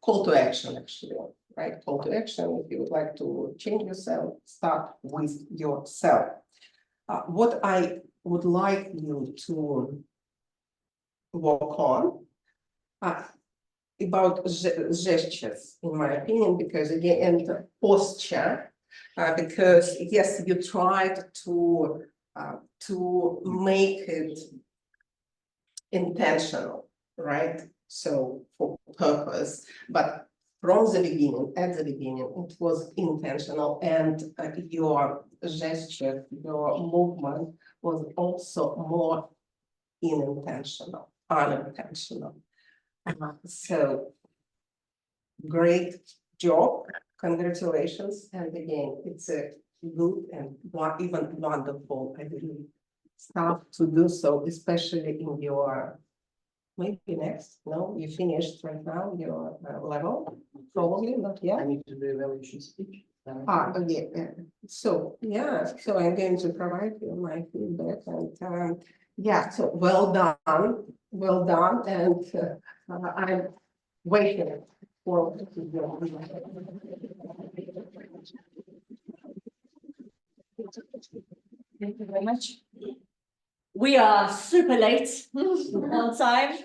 call to action, actually. Right, call to action. If you would like to change yourself, start with yourself. What I would like you to work on about gestures, in my opinion, because again, and posture, because yes, you tried to make it intentional, right? So for purpose, but from the beginning, at the beginning, it was intentional, and your gesture, your movement was also more unintentional. So great job, congratulations, and again, it's a good and even wonderful, I believe, stuff to do so, especially in your. Maybe next, no, you finished right now your level, probably not yet. I need to do evaluation speech. Okay, so, yeah, so I'm going to provide you my feedback and, yeah, so well done, and I'm waiting for. Thank you very much. We are super late on time.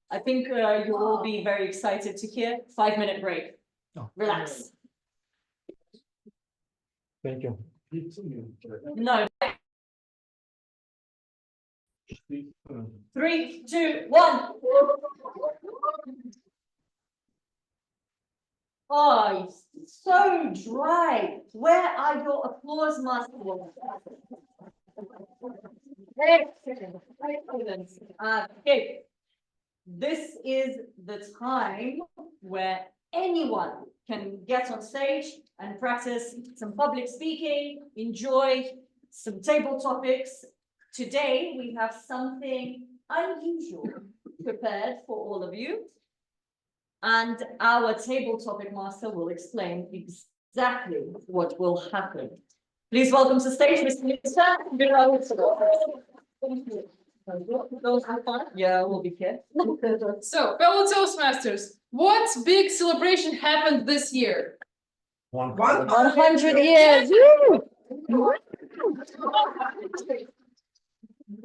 I think you'll all be very excited to hear. 5-minute break. Oh. Relax. Thank you. No. 3, 2, 1. Oh, so dry. Where are your applause masters? Excellent. Okay. This is the time where anyone can get on stage and practice some public speaking, enjoy some table topics. Today, we have something unusual prepared for all of you. And our table topic master will explain exactly what will happen. Please welcome to stage, Mr. Minister. Yeah, we'll be here. So, fellow Toastmasters, what big celebration happened this year? 100 years. Woo!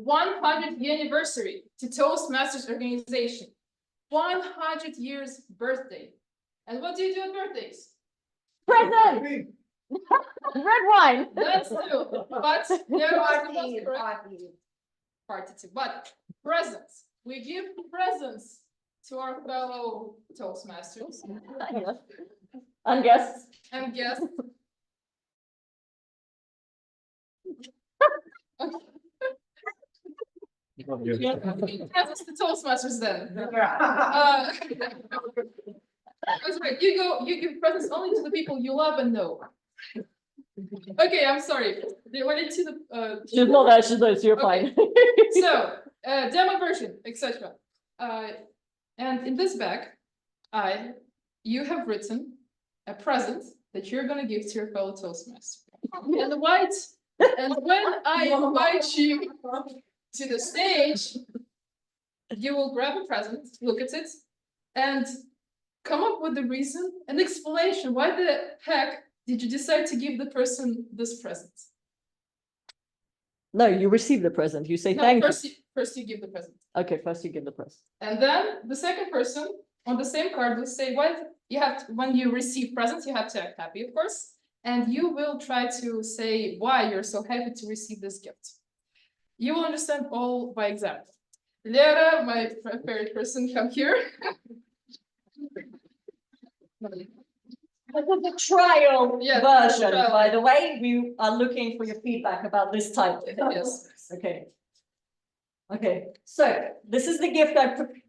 100th anniversary to Toastmasters Organization. 100 years birthday. And what do you do on birthdays? Present. Red wine. That's true. But there are party too. But presents. We give presents to our fellow Toastmasters And guests. and guests. Presents to Toastmasters then. That's right. You give presents only to the people you love and know. Okay, I'm sorry. They went into the She's not there, she's there, so you're Okay. fine. So, demo version, etc. And in this bag, you have written a present that you're gonna give to your fellow Toastmaster. And when I invite you to the stage, you will grab a present, look at it, and come up with the reason and explanation. Why the heck did you decide to give the person this present? No, you receive the present, you say No, thank you. first you give the present. Okay, first you give the present. And then the second person on the same card will say what you have to, when you receive presents, you have to act happy, of course. And you will try to say why you're so happy to receive this gift. You will understand all by example. Lera, my favorite person, come here. This is a trial Yeah, version, trial. by the way. We are looking for your feedback about this type. Yes. Okay. Okay, so this is the gift I prepared.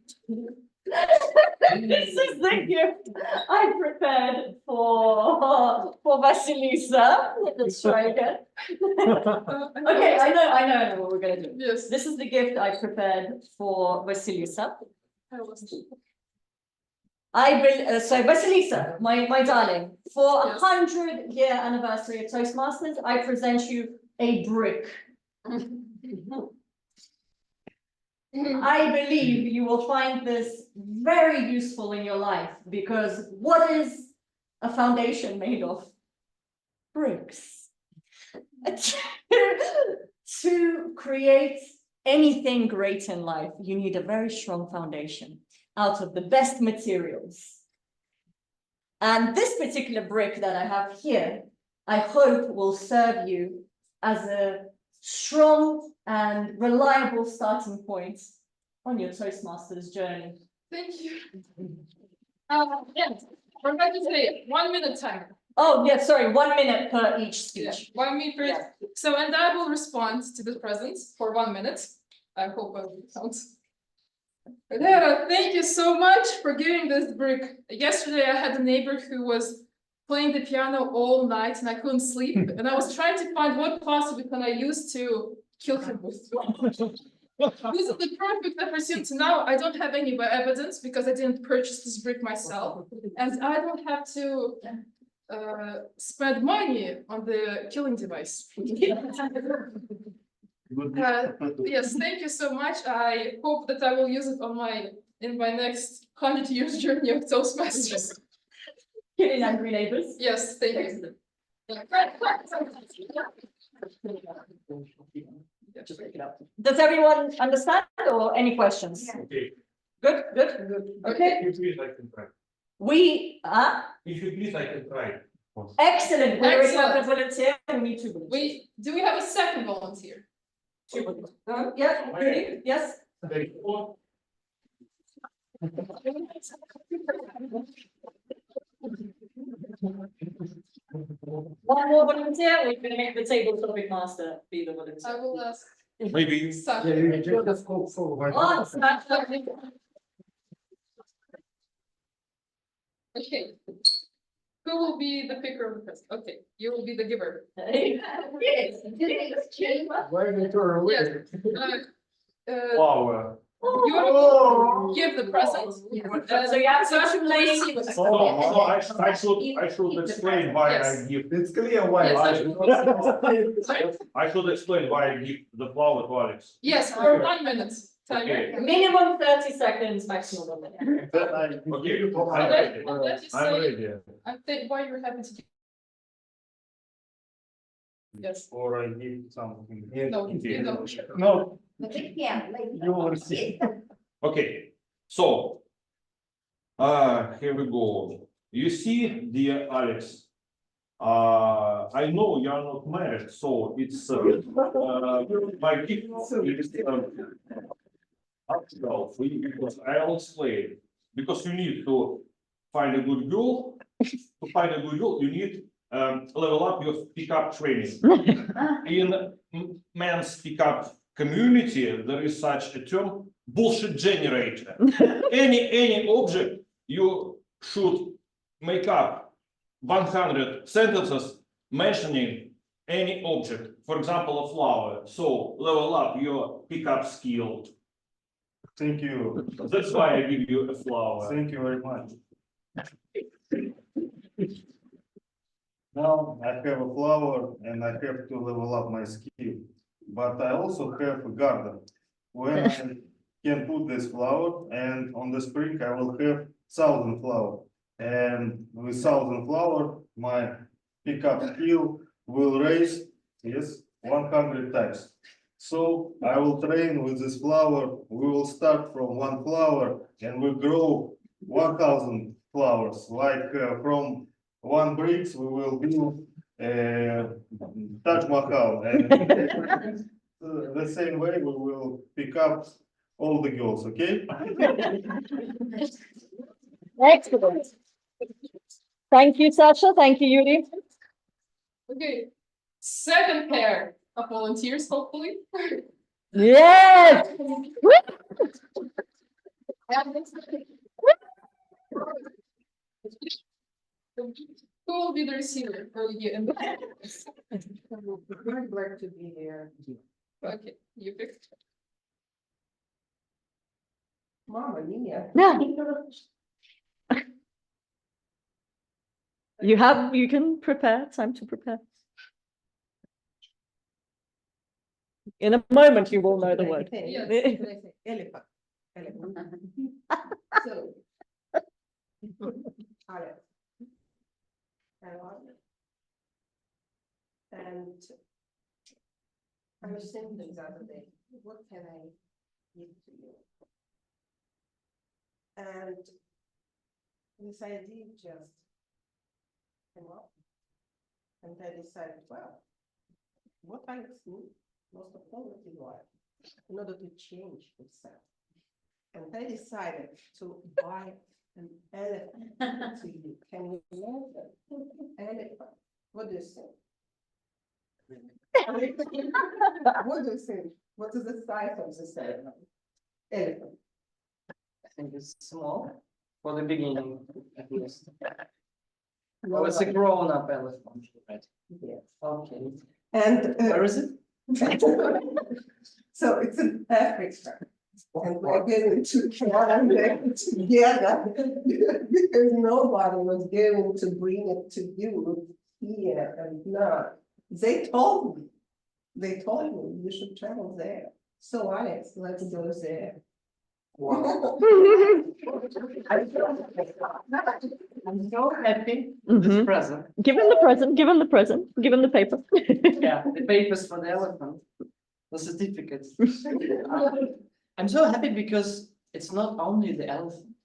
This is the gift I prepared for Vasilisa. Let's try again. Okay, I know what we're gonna do. Yes. This is the gift I prepared for Vasilisa. So Vasilisa, my darling, for Yes. 100-year anniversary of Toastmasters, I present you a brick. I believe you will find this very useful in your life, because what is a foundation made of? Bricks. To create anything great in life, you need a very strong foundation out of the best materials. And this particular brick that I have here, I hope will serve you as a strong and reliable starting point on your Toastmasters journey. Thank you. Yes, we're going to say 1 minute timer. Oh, yeah, sorry, 1 minute per each Yeah, speech. 1 minute per. Yeah. So, and I will respond to the presents for 1 minute. I hope I will count. Lera, thank you so much for giving this brick. Yesterday, I had a neighbor who was playing the piano all night and I couldn't sleep. And I was trying to find what possibly can I use to kill him with. This is the perfect opportunity. Now I don't have any evidence because I didn't purchase this brick myself. And I don't have to spend money on the killing device. Yes, thank you so much. I hope that I will use it on in my next 100 years journey of Toastmasters. Killing angry neighbors. Yes, thank you. Just pick it up. Does everyone understand, or any questions? Okay. Good, good. Okay, If you please, I can try. we are If you please, I can try. excellent. We already have a Excellent. volunteer, and we need 2 volunteers. Do we have a second volunteer? 2 volunteers. Yeah, really? Yes. One more volunteer, we're gonna make the table topic master be the volunteer. I will ask Maybe. Sasha. Oh, Sasha. Okay. Who will be the picker of the present? Okay, you will be the giver. Yes. Yes. Wow. You will give the present. So you have to explain. So I should explain why I Yes. give. It's clear why. Yes. I should explain why I give the flower to Alex. Yes, for 1 minute. Timer. Okay. Minimum 30 seconds, maximum 1 minute. Then I Okay, give you I'm ready. Let us I'm say, ready. I think why you're happy to give. Yes. or I give something. No, you don't. No, But they can, like. you will see. Okay, so. Here we go. You see, dear Alex. I know you are not married, so it's my gift is optional for you, because I'll explain. Because you need to find a good girl. To find a good girl, you need level up your pickup training. In men's pickup community, there is such a term, bullshit generator. Any object you should make up 100 sentences mentioning any object, for example, a flower. So level up your pickup skill. Thank you. That's why I give you a flower. Thank you very much. Now I have a flower and I have to level up my skill. But I also have a garden. When I can put this flower, and on the spring I will have 1,000 flowers. And with 1,000 flowers, my pickup skill will raise, yes, 100 times. So I will train with this flower. We will start from 1 flower and we grow 1,000 flowers. Like from 1 bricks, we will build Taj Mahal. And the same way we will pick up all the girls, okay? Excellent. Thank you, Sasha. Thank you, Yuri. Okay, second pair of volunteers, hopefully. Yes. Woo! Who will be the receiver for you? I'd like to be here. Okay, you pick. Mama mia. Yeah. You can prepare, time to prepare. In a moment, you will know the word. Yes. Elephant. Elephant. So. Alex. And I was thinking the other day, what can I give to you? And this idea just came up. And I decided, well, what I need most of all in life in order to change itself. And I decided to buy an elephant to you. Can you imagine? Elephant. What do you think? What do you think? What is the size of this elephant? Elephant. I think it's small for the beginning, at least. Oh, it's a grown-up elephant, right? Yes. Okay. And Where is it? so it's in Africa. And we're going to climb it together because nobody was going to bring it to you here and now. They told me you should travel there. So Alex, let's go there. Wow. I'm so happy with Mhm. this present. Give him the present, give him the present, give him the paper. Yeah, the papers for the elephant, the certificates. I'm so happy because it's not only the elephant.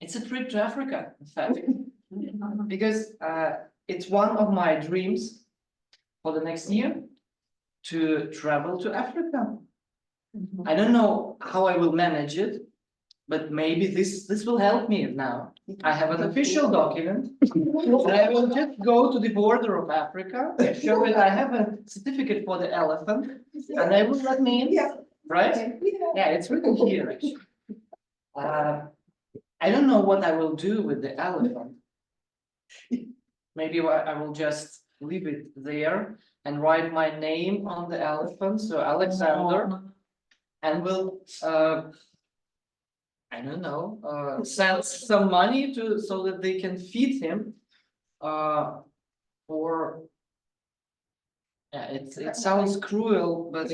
It's a trip to Africa, in fact. Because it's one of my dreams for the next year to travel to Africa. I don't know how I will manage it, but maybe this will help me now. I have an official document. And I will just go to the border of Africa, show that I have a certificate for the elephant, and they will let me in, right? Yeah, it's written here, actually. I don't know what I will do with the elephant. Maybe I will just leave it there and write my name on the elephant, so Alexander, and will I don't know, send some money to so that they can feed him. Or yeah, it sounds cruel, but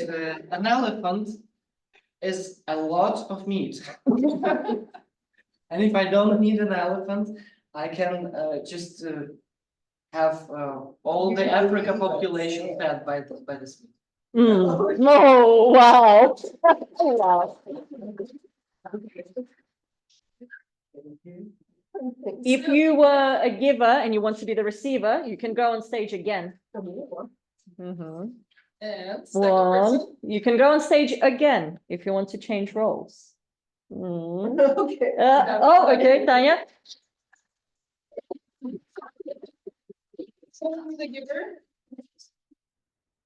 an elephant is a lot of meat. And if I don't need an elephant, I can just have all the Africa population fed by this meat. Oh, wow. Wow. If you were a giver and you want to be the receiver, you can go on stage again. Mhm. And second person. You can go on stage again if you want to change roles. Okay. Okay, Tanya. So who's the giver?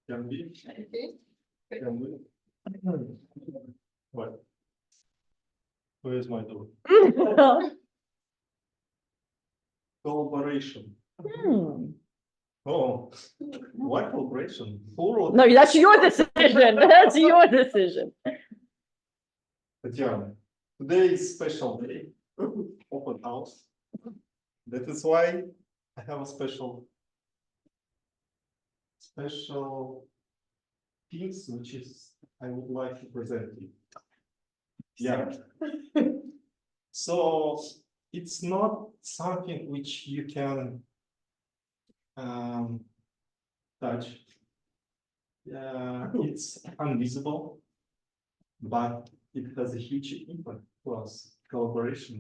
Can be, Okay. can be. What? Where's my door? Collaboration. Oh, what collaboration? Plural. No, that's your decision. That's your decision. Tatiana, today is special day, open house. That is why I have a special piece which is I would like to present you. Yeah. So it's not something which you can touch. It's invisible, but it has a huge impact for us, collaboration.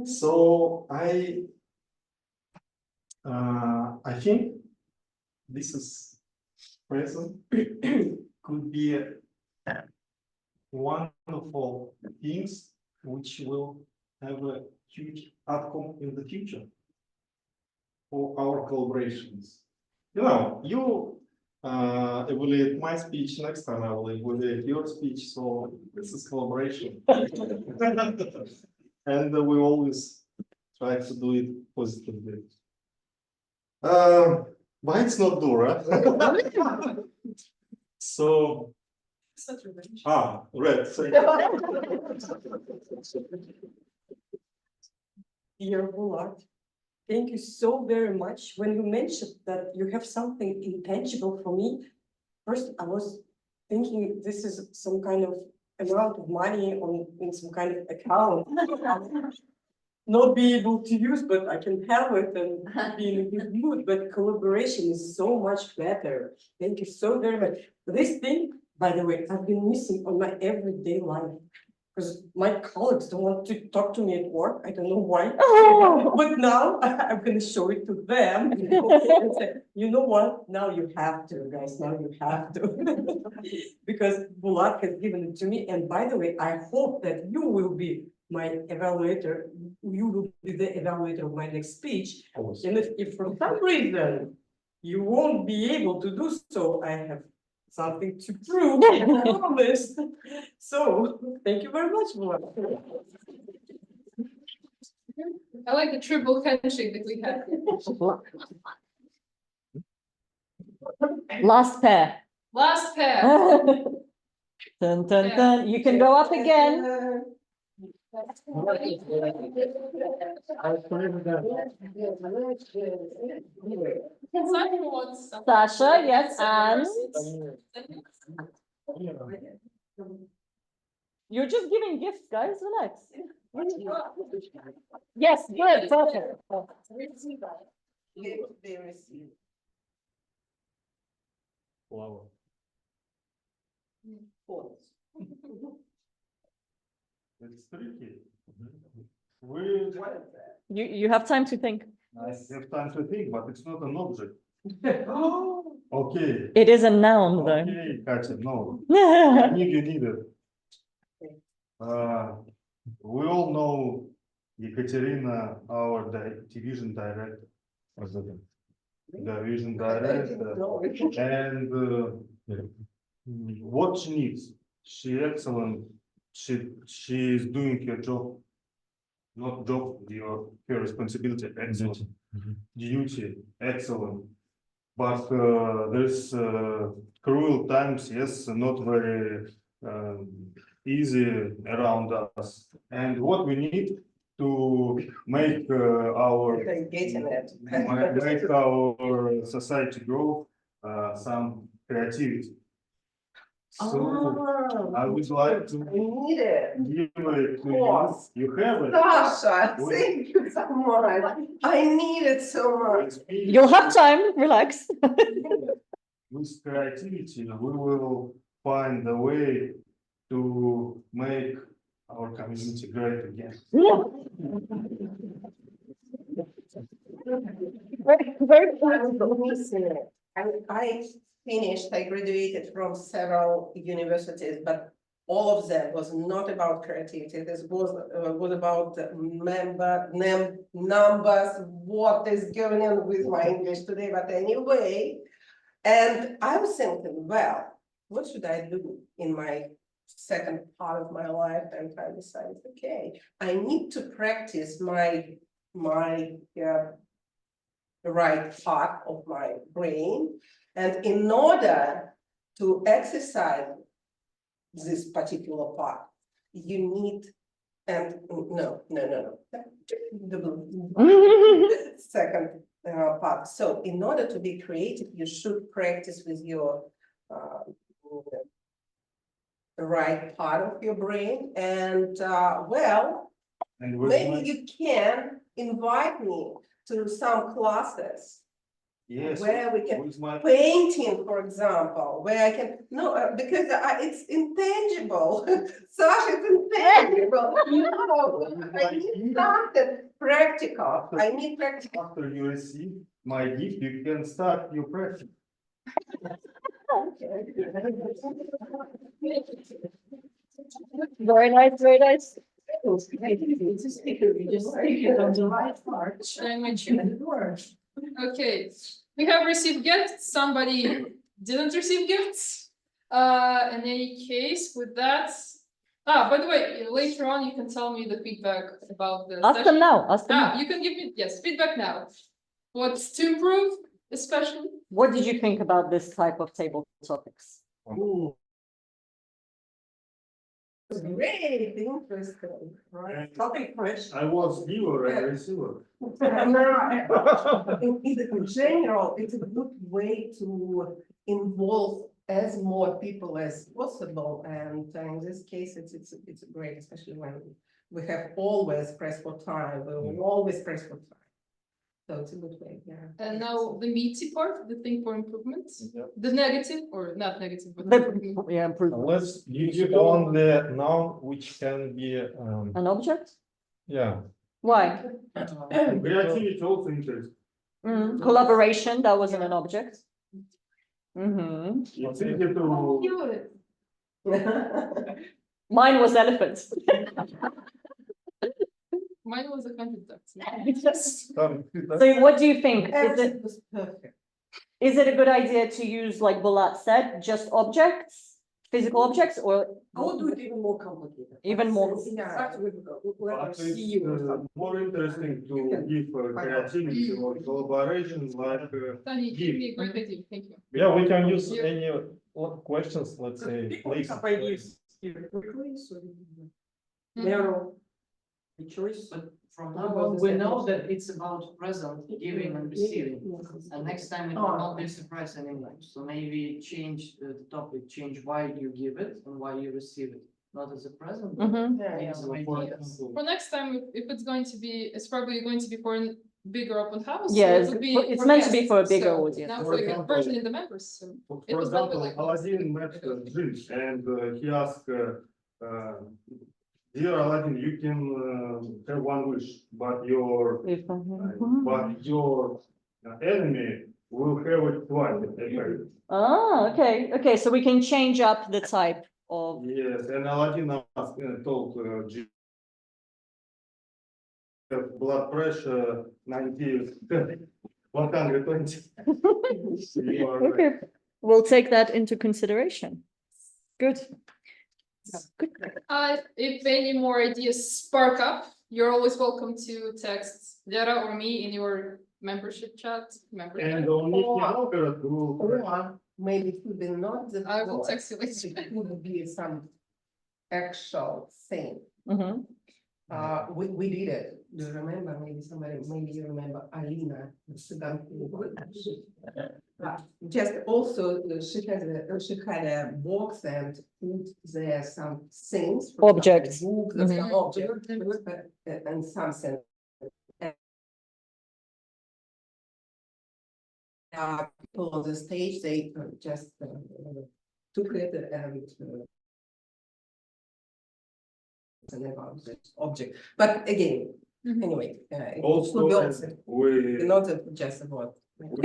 So I think this is present could be wonderful things which will have a huge outcome in the future for our collaborations. You know, you evaluate my speech, next time I will evaluate your speech, so this is collaboration. And we always try to do it positively. But it's not Dora. So, red. Dear Bulat, thank you so very much. When you mentioned that you have something intangible for me, first I was thinking this is some kind of amount of money in some kind of account. Not be able to use, but I can have it and be in a good mood. But collaboration is so much better. Thank you so very much. This thing, by the way, I've been missing on my everyday life. Because my colleagues don't want to talk to me at work. I don't know why. But now I'm going to show it to them. And say, you know what? Now you have to, guys. Now you have to. Because Bulat has given it to me. And by the way, I hope that you will be my evaluator. You will be the evaluator of my next speech. And if for some reason you won't be able to do so, I have something to prove, I promise. So, thank you very much, Bulat. I like the triple handshake that we had. Last pair. Last pair. Dun, dun, dun. You can go up again. Sasha, yes, and you're just giving gifts, guys. Relax. Yes, good, perfect. They receive. Wow. It's tricky. You have time to think. I have time to think, but it's not an object. Okay. It is a noun, though. Okay, Katya, no. Yeah. You need it. We all know Ekaterina, our division director. Division director, and what she needs, she excellent, she is doing her job, not job, her responsibility, excellent, duty, excellent. But there's cruel times, yes, not very easy around us. And what we need to make our make our society grow, some creativity. So I would like to Need it. give it to you. Course. You have it. Sasha, thank you so much. I need it so much. You'll have time, relax. With creativity, we will find a way to make our community great again. I finished, I graduated from several universities, but all of them was not about creativity. This was about numbers, what is going on with my English today, but anyway. And I was thinking, well, what should I do in my second part of my life? And I decided, okay, I need to practice my the right part of my brain. And in order to exercise this particular part, you need, and no. Second part. So in order to be creative, you should practice with your the right part of your brain. And well, And maybe you can invite me to some classes yes, where we can with my painting, for example, where I can, no, because it's intangible. Sasha, it's intangible. No, I need something practical. I need practical. after you receive my gift, you can start your practice. Very nice, very nice. Okay, we have received gifts. Somebody didn't receive gifts. In any case, with that. By the way, later on, you can tell me the feedback about the Ask them session. now, ask them now. You can give me, yes, feedback now. What's to improve, especially? What did you think about this type of table topics? Great, interesting, right? Topic fresh. I was giver and receiver. In general, it's a good way to involve as more people as possible, and in this case, it's great, especially when we have always press for time. We will always press for time. So it's a good way, yeah. And now the meaty part, the thing for improvement, the negative or not negative, but Yeah, improvement. Let's use only noun which can be, An object? yeah. Why? Creativity also interesting. Collaboration, that wasn't an object. Mm-hmm. It's easy to. Mine was elephants. mine was a contract. So what do you think? Everything was perfect. Is it a good idea to use, like Bulat said, just objects, physical objects, or I would do it even more complicated. even more? Yeah. But it's more interesting to give creativity or collaboration like. Tony, give me a great idea, thank you. Yeah, we can use any questions, let's say, please. Narrow the choice. But from now on, we know that it's about present, giving and receiving. And next time it will not be a surprise anymore. So maybe change the topic, change why you give it and why you receive it. Not as a present. but Mhm. maybe as an idea. For next time, if it's going to be, it's probably going to be for a bigger open house. so Yeah, it would be it's for meant to be guests, for a bigger so audience. Now For for the example- version in the members, so. It For was not example, like- Aladdin met Jin and he asked, dear Aladdin, you can have one wish, but your enemy will have it twice. Oh, okay, so we can change up the type of, Yes, and Aladdin told blood pressure 90, 120. You are right. okay, we'll take that into consideration. Good. Good. If any more ideas spark up, you're always welcome to text Dara or me in your membership chat. And on Novgorod, Or maybe it would be not the. I will voice, text you later. It would be some actual thing. Mhm. We did it. Do you remember? Maybe you remember Alina. the Sudan queen. Just also, she had a box and put there some things. for example, Objects. book, Mhm. some object, and something. People on the stage, they just took it and about this object, but again, anyway, it also could be also, we not just about.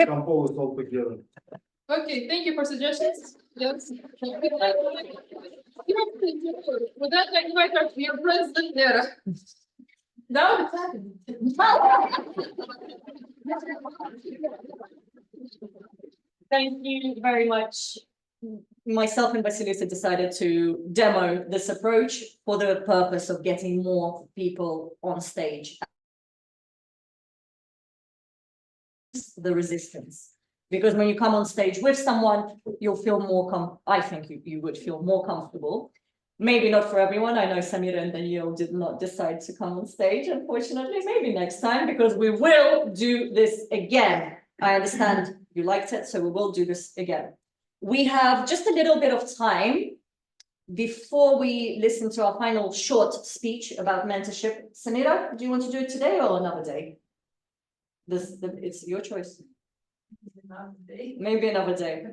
compose all together. Okay, thank you for suggestions. Yes. With that, I invite our dear president Dara. Now it's happening. Thank you very much. Myself and Vasilisa decided to demo this approach for the purpose of getting more people on stage. The resistance, because when you come on stage with someone, you'll feel more I think you would feel more comfortable. Maybe not for everyone. I know Samira and Daniel did not decide to come on stage, unfortunately. Maybe next time, because we will do this again. I understand you liked it, so we will do this again. We have just a little bit of time before we listen to our final short speech about mentorship. Samira, do you want to do it today or another day? It's your choice. Maybe another day.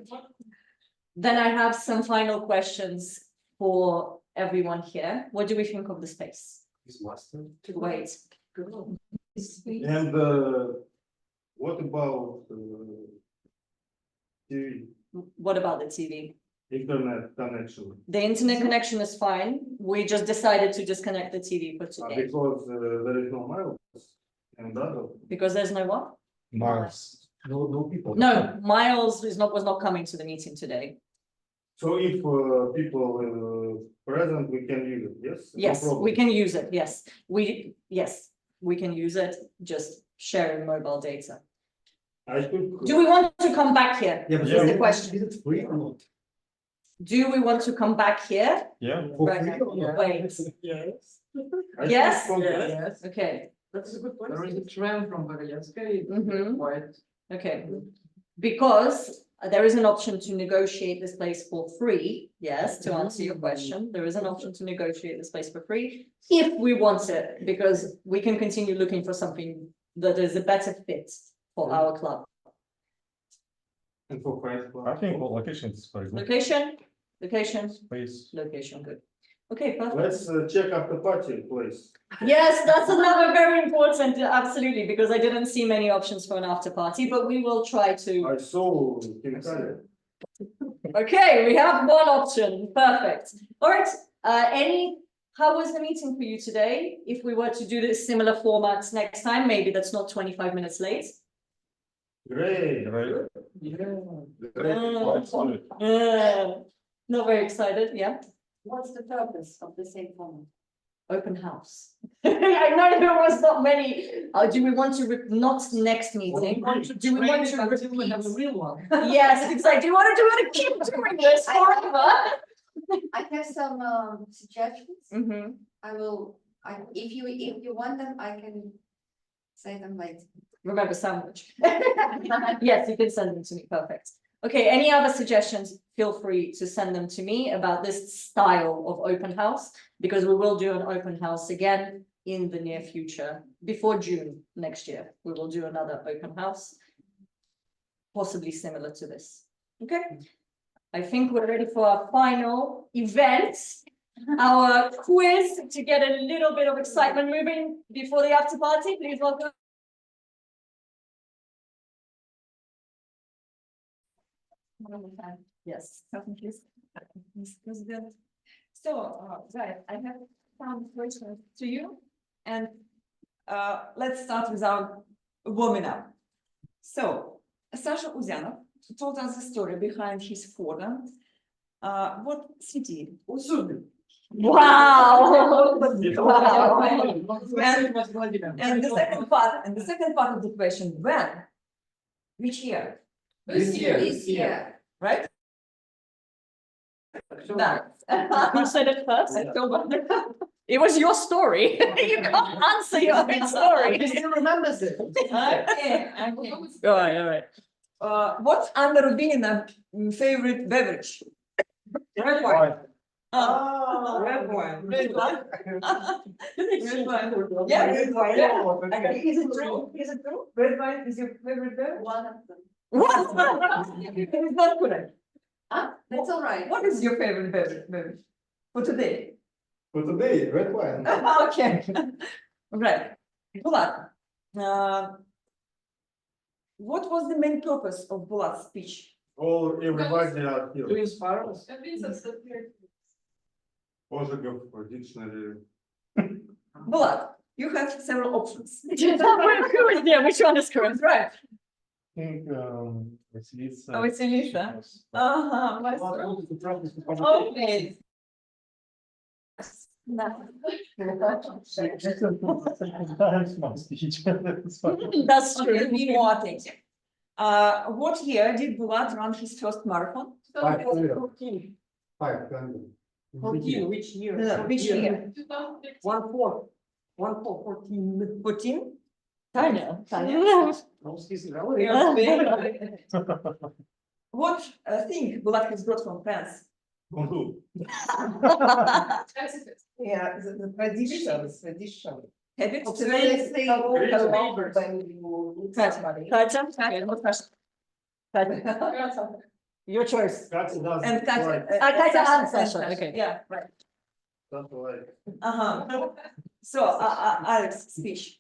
Then I have some final questions for everyone here. What do we think of the space? Wait. And what about TV, What about the TV? internet connection? The internet connection is fine. We just decided to disconnect the TV for today. Because there is no miles and that. Because there's no what? Mars. No people. No, Miles was not coming to the meeting today. So if people present, we can use it, yes? No Yes, problem. we can use it. Yes, we can use it. Just sharing mobile data. I think. Do we want to come back here? Is the question. Is it free or not? Do we want to come back here? Yeah. Right free now? or not? Wait. Yes. I think Yes? from- Yes. Okay. That's a good There is a trend from Berlinska, Mhm. quite. Okay. Because there is an option to negotiate this place for free. Yes, to answer your question, there is an option to negotiate this place for free if we want it, because we can continue looking for something that is a better fit for our club. And for price. I think location is very good. Location, Space. location, good. Okay, perfect. Let's check after party place. Yes, that's another very important, absolutely, because I didn't see many options for an after party, but we will try to. I saw in Italy. Okay, we have one option, perfect. All right, how was the meeting for you today? If we were to do this similar formats next time, maybe that's not 25 minutes late. Great. Very- Not very excited, yeah. What's the purpose of the same format? Open house. I know there was not many. Do we want to, not next meeting? Do we want to repeat? real one. Yes, exactly. Do you want to keep doing this forever? I have some suggestions. Mhm. If you want them, I can say them later. Remember sandwich. Yes, you can send them to me, perfect. Okay, any other suggestions? Feel free to send them to me about this style of open house, because we will do an open house again in the near future, before June next year. We will do another open house, possibly similar to this. Okay, I think we're ready for our final event, our quiz, to get a little bit of excitement moving before the after party. Please welcome. Yes. President. So, right, I have some questions to you, and let's start with our warming up. So, Sasha Uzyanov told us the story behind his photo. What city? Wow. Wow. And the second part of the question, when? Which year? This year. This year. Right? Who said it first? It was your story. You can't answer your own story. He still remembers it. Okay, okay. All right. What's Anna Rubinina favorite beverage? Red wine. Oh, red wine. Red wine. Red wine. Yeah, red wine. Yeah. Is it true? Is it true? Red wine is your favorite beverage? One of them. What? It's not correct. That's all right. What is your favorite beverage for today? For today, red wine. Okay. Right. Bulat, what was the main purpose of Bulat's speech? All, everybody are To here. inspire us. That means that's the period. Ожегов, dictionary. Bulat, you have several options. Yeah, which one is correct? Right. I think Vasilisa. Oh, it's Elisa. Uh-huh. Okay. That's Okay, true. be more attentive. What year did Bulat run his first marathon? 14. 500. 14, which year? Which year? 2015. 14. 14? Tanya. What thing Bulat has brought from France? Bonjour. Yeah, the tradition. Habits? So they say hello when you meet Katya. somebody. Katya, your choice. Katya does. And Katya. Katya and Sasha. Sasha, okay. Yeah, right. That's right. Uh-huh. So, Alex, speech.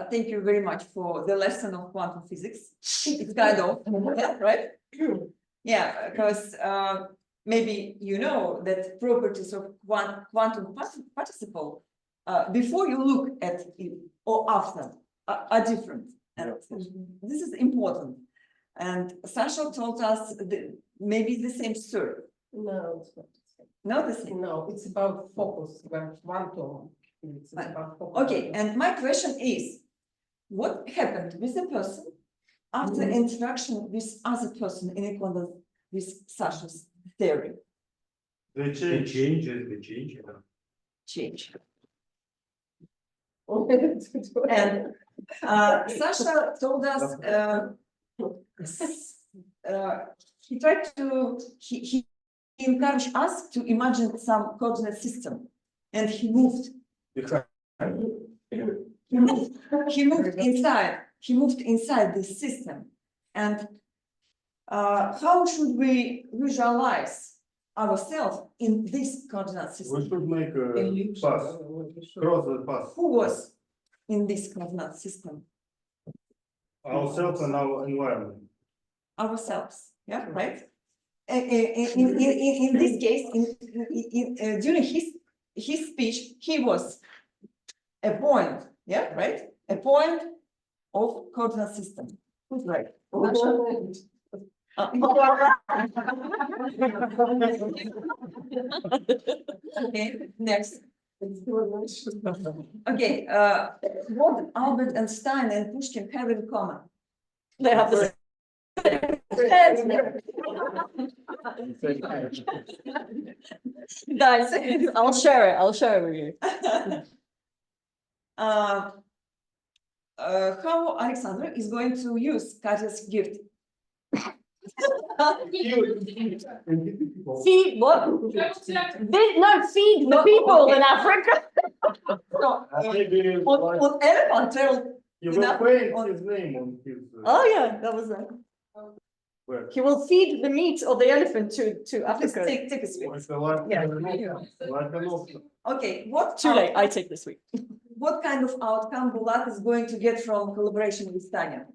Thank you very much for the lesson of quantum physics. It's kind of, yeah, right? Yeah, because maybe you know that properties of quantum participle, before you look at it or after, are different. And this is important. And Sasha told us maybe the same story. No, it's not. Not the same. No, it's about focus, when quantum. It's Right. about focus. Okay, and my question is, what happened with the person after interaction with other person in accordance with Sasha's theory? They change. They change. Change. And Sasha told us he tried to he encouraged us to imagine some coordinate system, and he moved. He moved inside this system. And how should we visualize ourselves in this coordinate We system? should make a pass, cross the pass, Who was in this coordinate system? ourselves and our environment. Ourselves, yeah, right? In this case, during his speech, he was a point, yeah, right? A point of coordinate system. Who's right? Okay, next. Okay, what Albert Einstein and Pushkin have in common? They have the Guys, I'll share it with you. How Alexander is going to use Katya's gift? Feed what? No, feed the people in Africa. No, Maybe on elephant trail. you will paint his name on his. Oh, yeah, that was it. Where? He will feed the meat of the elephant to Just Africa. take a swing. It's like Yeah. like an option. Okay, what Too late, I take this week. what kind of outcome Bulat is going to get from collaboration with Tanya?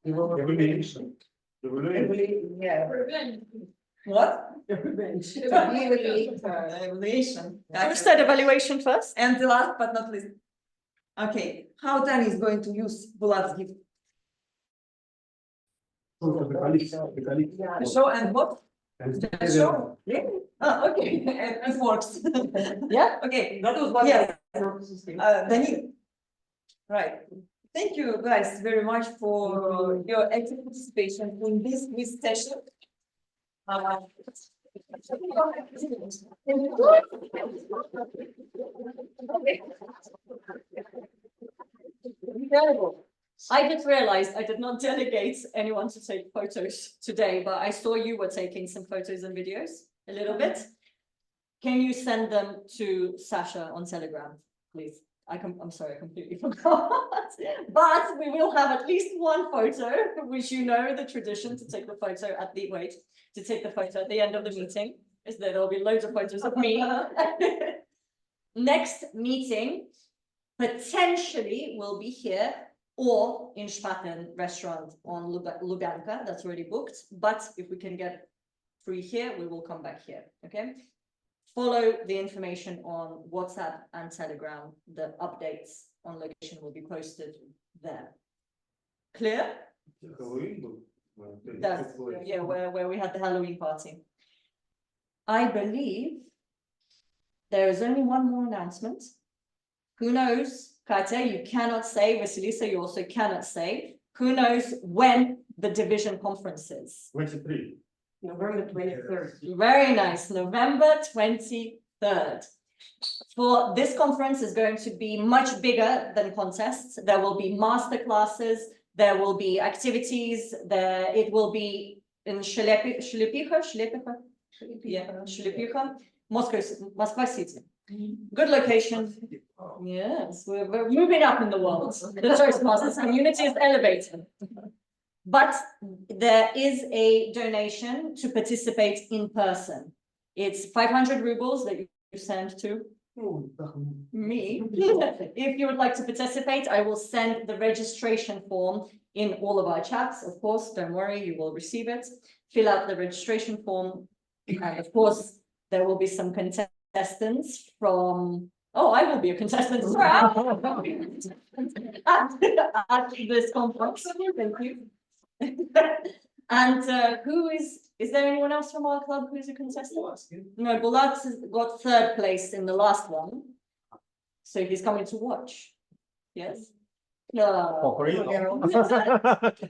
Evaluation. Evaluation. Yeah. Revenge. What? Evaluator. Evaluation. Who said evaluation first? And the last but not least. Okay, how Tanya is going to use Bulat's gift? The show and what? The show? Yeah. Oh, okay, it works. Yeah. Okay, That was one. yes, Danil. Right, thank you guys very much for your active participation in this quiz session. Incredible. I just realized I did not delegate anyone to take photos today, but I saw you were taking some photos and videos a little bit. Can you send them to Sasha on Telegram, please? I'm sorry, I completely forgot. But we will have at least one photo, which you know the tradition to take the photo at the end of the meeting is that there'll be loads of photos of me. Next meeting potentially will be here or in Sharpen restaurant on Lubyanka, that's already booked. But if we can get free here, we will come back here, okay? Follow the information on WhatsApp and Telegram. The updates on location will be posted there. Clear? That's, yeah, where we had the Halloween party. I believe there is only one more announcement. Who knows? Katya, you cannot say. Vasilisa, you also cannot say. Who knows when the division conference is? 23. November 23rd. Very nice, November 23rd. For this conference is going to be much bigger than contests. There will be master classes, there will be activities, it will be in Shlipicha, Moscow City. Good location. Yes, we're moving up in the world. The Toastmasters community is elevating. But there is a donation to participate in person. It's 500 rubles that you send to me. If you would like to participate, I will send the registration form in all of our chats. Of course, don't worry, you will receive it. Fill out the registration form. And of course, there will be some contestants from, I will be a contestant as well. At this conference. Thank you. And is there anyone else from our club who's a contestant? No, Bulat got 3rd place in the last one. So he's coming to watch. Yes? No.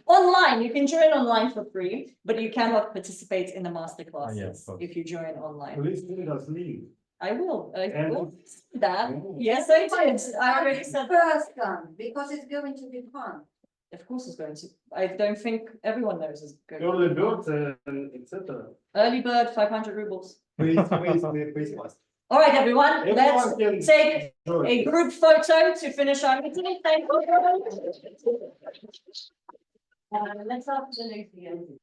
Online, you can join online for free, but you cannot participate in the master classes if you join online. Please let us leave. I will. I And- will do that. Yes, I did. I already said that. First one, because it's going to be fun. Of course it's going to. I don't think everyone knows it's going to. Early birds and etc. Early bird, 500 rubles. Please. All right, everyone, Everyone can let's take join. a group photo to finish our meeting. Thank you. Let's have the next again.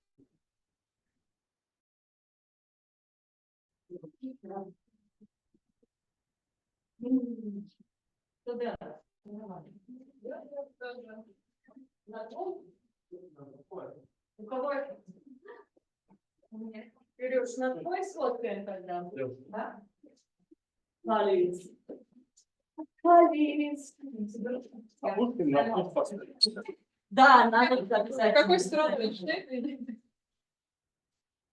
Кирюш, на твой сфоткаем тогда, да? Халис. Да, надо записать. Какой стороной?